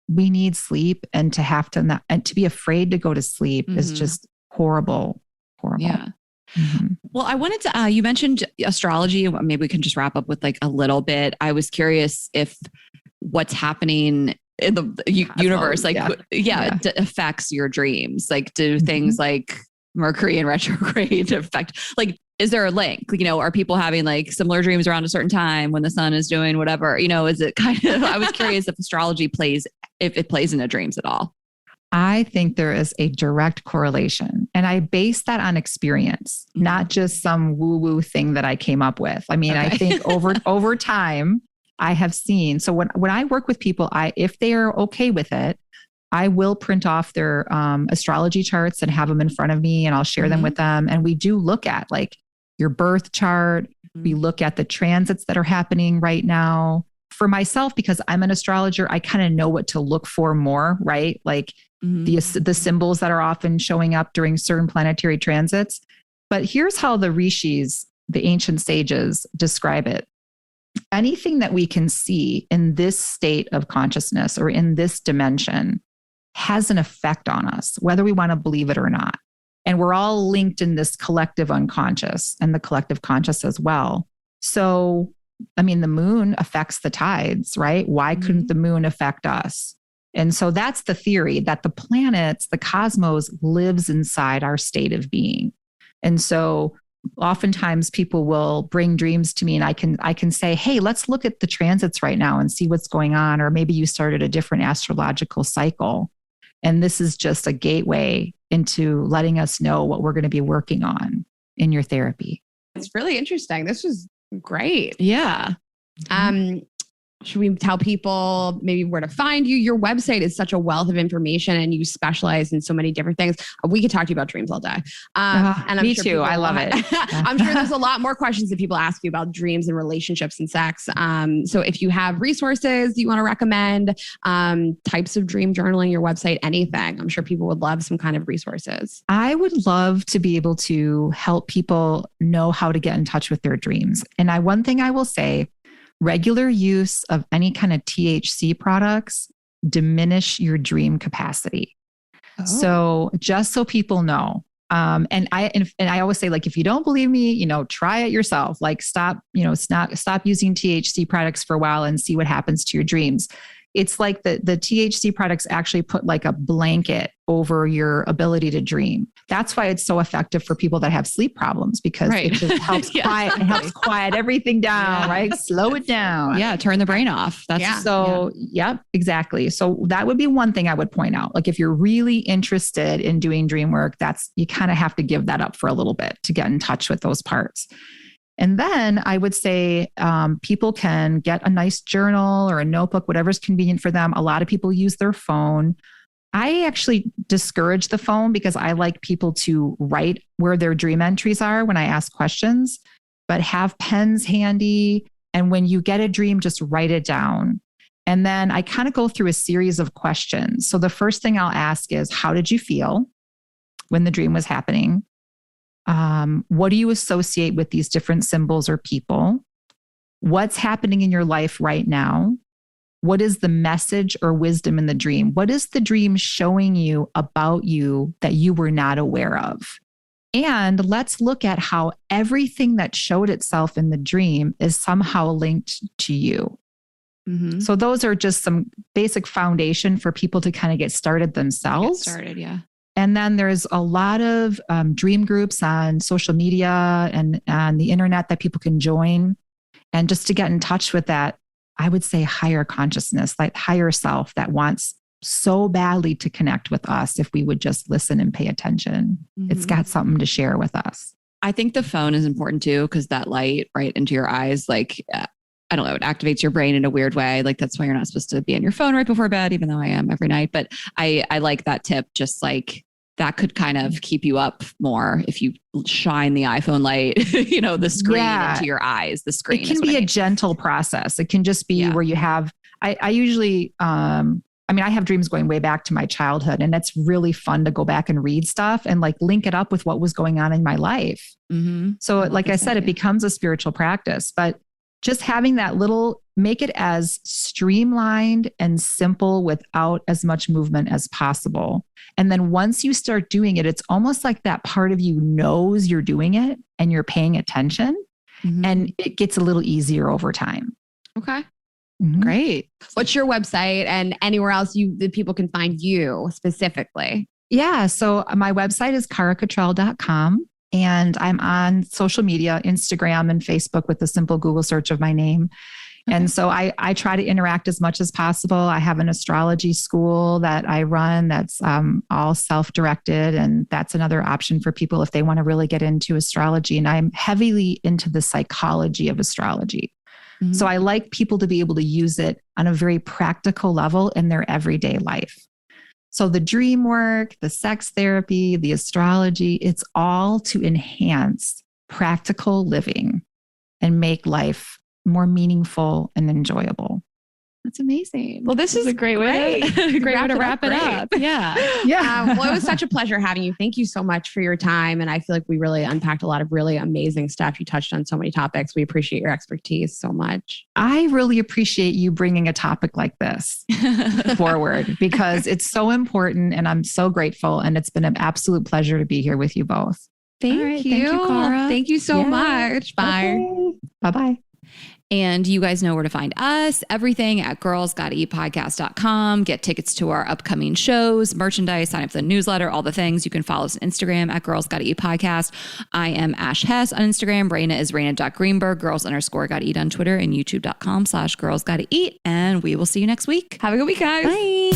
we need sleep, and to be afraid to go to sleep is just horrible. Yeah. Mm-hmm. Well, I wanted to, you mentioned astrology. Maybe we can just wrap up with like a little bit. I was curious if what's happening in the universe, affects your dreams. Like, do things like Mercury in retrograde affect, like, is there a link? Are people having like similar dreams around a certain time when the sun is doing whatever, is it kind of, I was curious if astrology plays into dreams at all. I think there is a direct correlation, and I base that on experience, not just some woo-woo thing that I came up with. I mean, I think over time, I have seen. So when I work with people, if they are okay with it, I will print off their astrology charts and have them in front of me, and I'll share them with them. And we do look at like your birth chart. We look at the transits that are happening right now. For myself, because I'm an astrologer, I kind of know what to look for more, right? Like the symbols that are often showing up during certain planetary transits. But here's how the rishis, the ancient sages, describe it. Anything that we can see in this state of consciousness or in this dimension has an effect on us, whether we want to believe it or not. And we're all linked in this collective unconscious and the collective conscious as well. So, I mean, the moon affects the tides, right? Why couldn't the moon affect us? And so that's the theory, that the planets, the cosmos, lives inside our state of being. And so oftentimes people will bring dreams to me, and I can say, hey, let's look at the transits right now and see what's going on. Or maybe you started a different astrological cycle. And this is just a gateway into letting us know what we're going to be working on in your therapy. It's really interesting. This was great. Yeah. Should we tell people maybe where to find you? Your website is such a wealth of information, and you specialize in so many different things. We could talk to you about dreams all day. And I'm me too. I love it. I'm sure there's a lot more questions that people ask you about dreams and relationships and sex. So if you have resources you want to recommend, types of dream journaling, your website, anything, I'm sure people would love some kind of resources. I would love to be able to help people know how to get in touch with their dreams. And one thing I will say, regular use of any kind of THC products diminish your dream capacity. Oh. So just so people know, and I always say, like, if you don't believe me, try it yourself. Like stop using THC products for a while and see what happens to your dreams. It's like the THC products actually put like a blanket over your ability to dream. That's why it's so effective for people that have sleep problems, because it just helps quiet everything down, right? Slow it down. Yeah. Turn the brain off. Yep, exactly. So that would be one thing I would point out. Like if you're really interested in doing dream work, you kind of have to give that up for a little bit to get in touch with those parts. And then I would say people can get a nice journal or a notebook, whatever's convenient for them. A lot of people use their phone. I actually discourage the phone because I like people to write where their dream entries are when I ask questions, but have pens handy. And when you get a dream, just write it down. And then I kind of go through a series of questions. So the first thing I'll ask is, how did you feel when the dream was happening? What do you associate with these different symbols or people? What's happening in your life right now? What is the message or wisdom in the dream? What is the dream showing you about you that you were not aware of? And let's look at how everything that showed itself in the dream is somehow linked to you. Mm-hmm. So those are just some basic foundation for people to kind of get started themselves. Yeah. And then there's a lot of dream groups on social media and on the internet that people can join. And just to get in touch with that, I would say higher consciousness, like higher self that wants so badly to connect with us if we would just listen and pay attention. Mm-hmm. It's got something to share with us. I think the phone is important too, because that light right into your eyes, like, I don't know, it activates your brain in a weird way. Like that's why you're not supposed to be on your phone right before bed, even though I am every night. But I like that tip, just like, that could kind of keep you up more if you shine the iPhone light, the screen into your eyes. The screen. It can be a gentle process. It can just be where you have, I usually, I have dreams going way back to my childhood, and it's really fun to go back and read stuff and like link it up with what was going on in my life. Mm-hmm. So like I said, it becomes a spiritual practice, but just having that make it as streamlined and simple without as much movement as possible. And then once you start doing it, it's almost like that part of you knows you're doing it and you're paying attention, and it gets a little easier over time. Okay. Mm-hmm. Great. What's your website and anywhere else that people can find you specifically? Yeah. So my website is caracottrell.com. And I'm on social media, Instagram and Facebook, with a simple Google search of my name. Okay. And so I try to interact as much as possible. I have an astrology school that I run that's all self-directed. And that's another option for people if they want to really get into astrology. And I'm heavily into the psychology of astrology. Mm-hmm. So I like people to be able to use it on a very practical level in their everyday life. So the dream work, the sex therapy, the astrology, it's all to enhance practical living and make life more meaningful and enjoyable. That's amazing. Well, this is a great way to wrap it up. Yeah. Yeah. Well, it was such a pleasure having you. Thank you so much for your time. And I feel like we really unpacked a lot of really amazing stuff. You touched on so many topics. We appreciate your expertise so much. I really appreciate you bringing a topic like this forward because it's so important and I'm so grateful. And it's been an absolute pleasure to be here with you both. Thank you, Cara. Thank you so much. Bye. Okay. Bye-bye. And you guys know where to find us. Everything at girlsgottaeatpodcast.com. Get tickets to our upcoming shows, merchandise, sign up for the newsletter, all the things. You can follow us on Instagram at Girls Gotta Eat Podcast. I am Ash Hess on Instagram. Raina is Raina.Greenberg. Girls_Gotta Eat on Twitter and YouTube.com/Girls Gotta Eat. And we will see you next week. Have a good week, guys. Bye.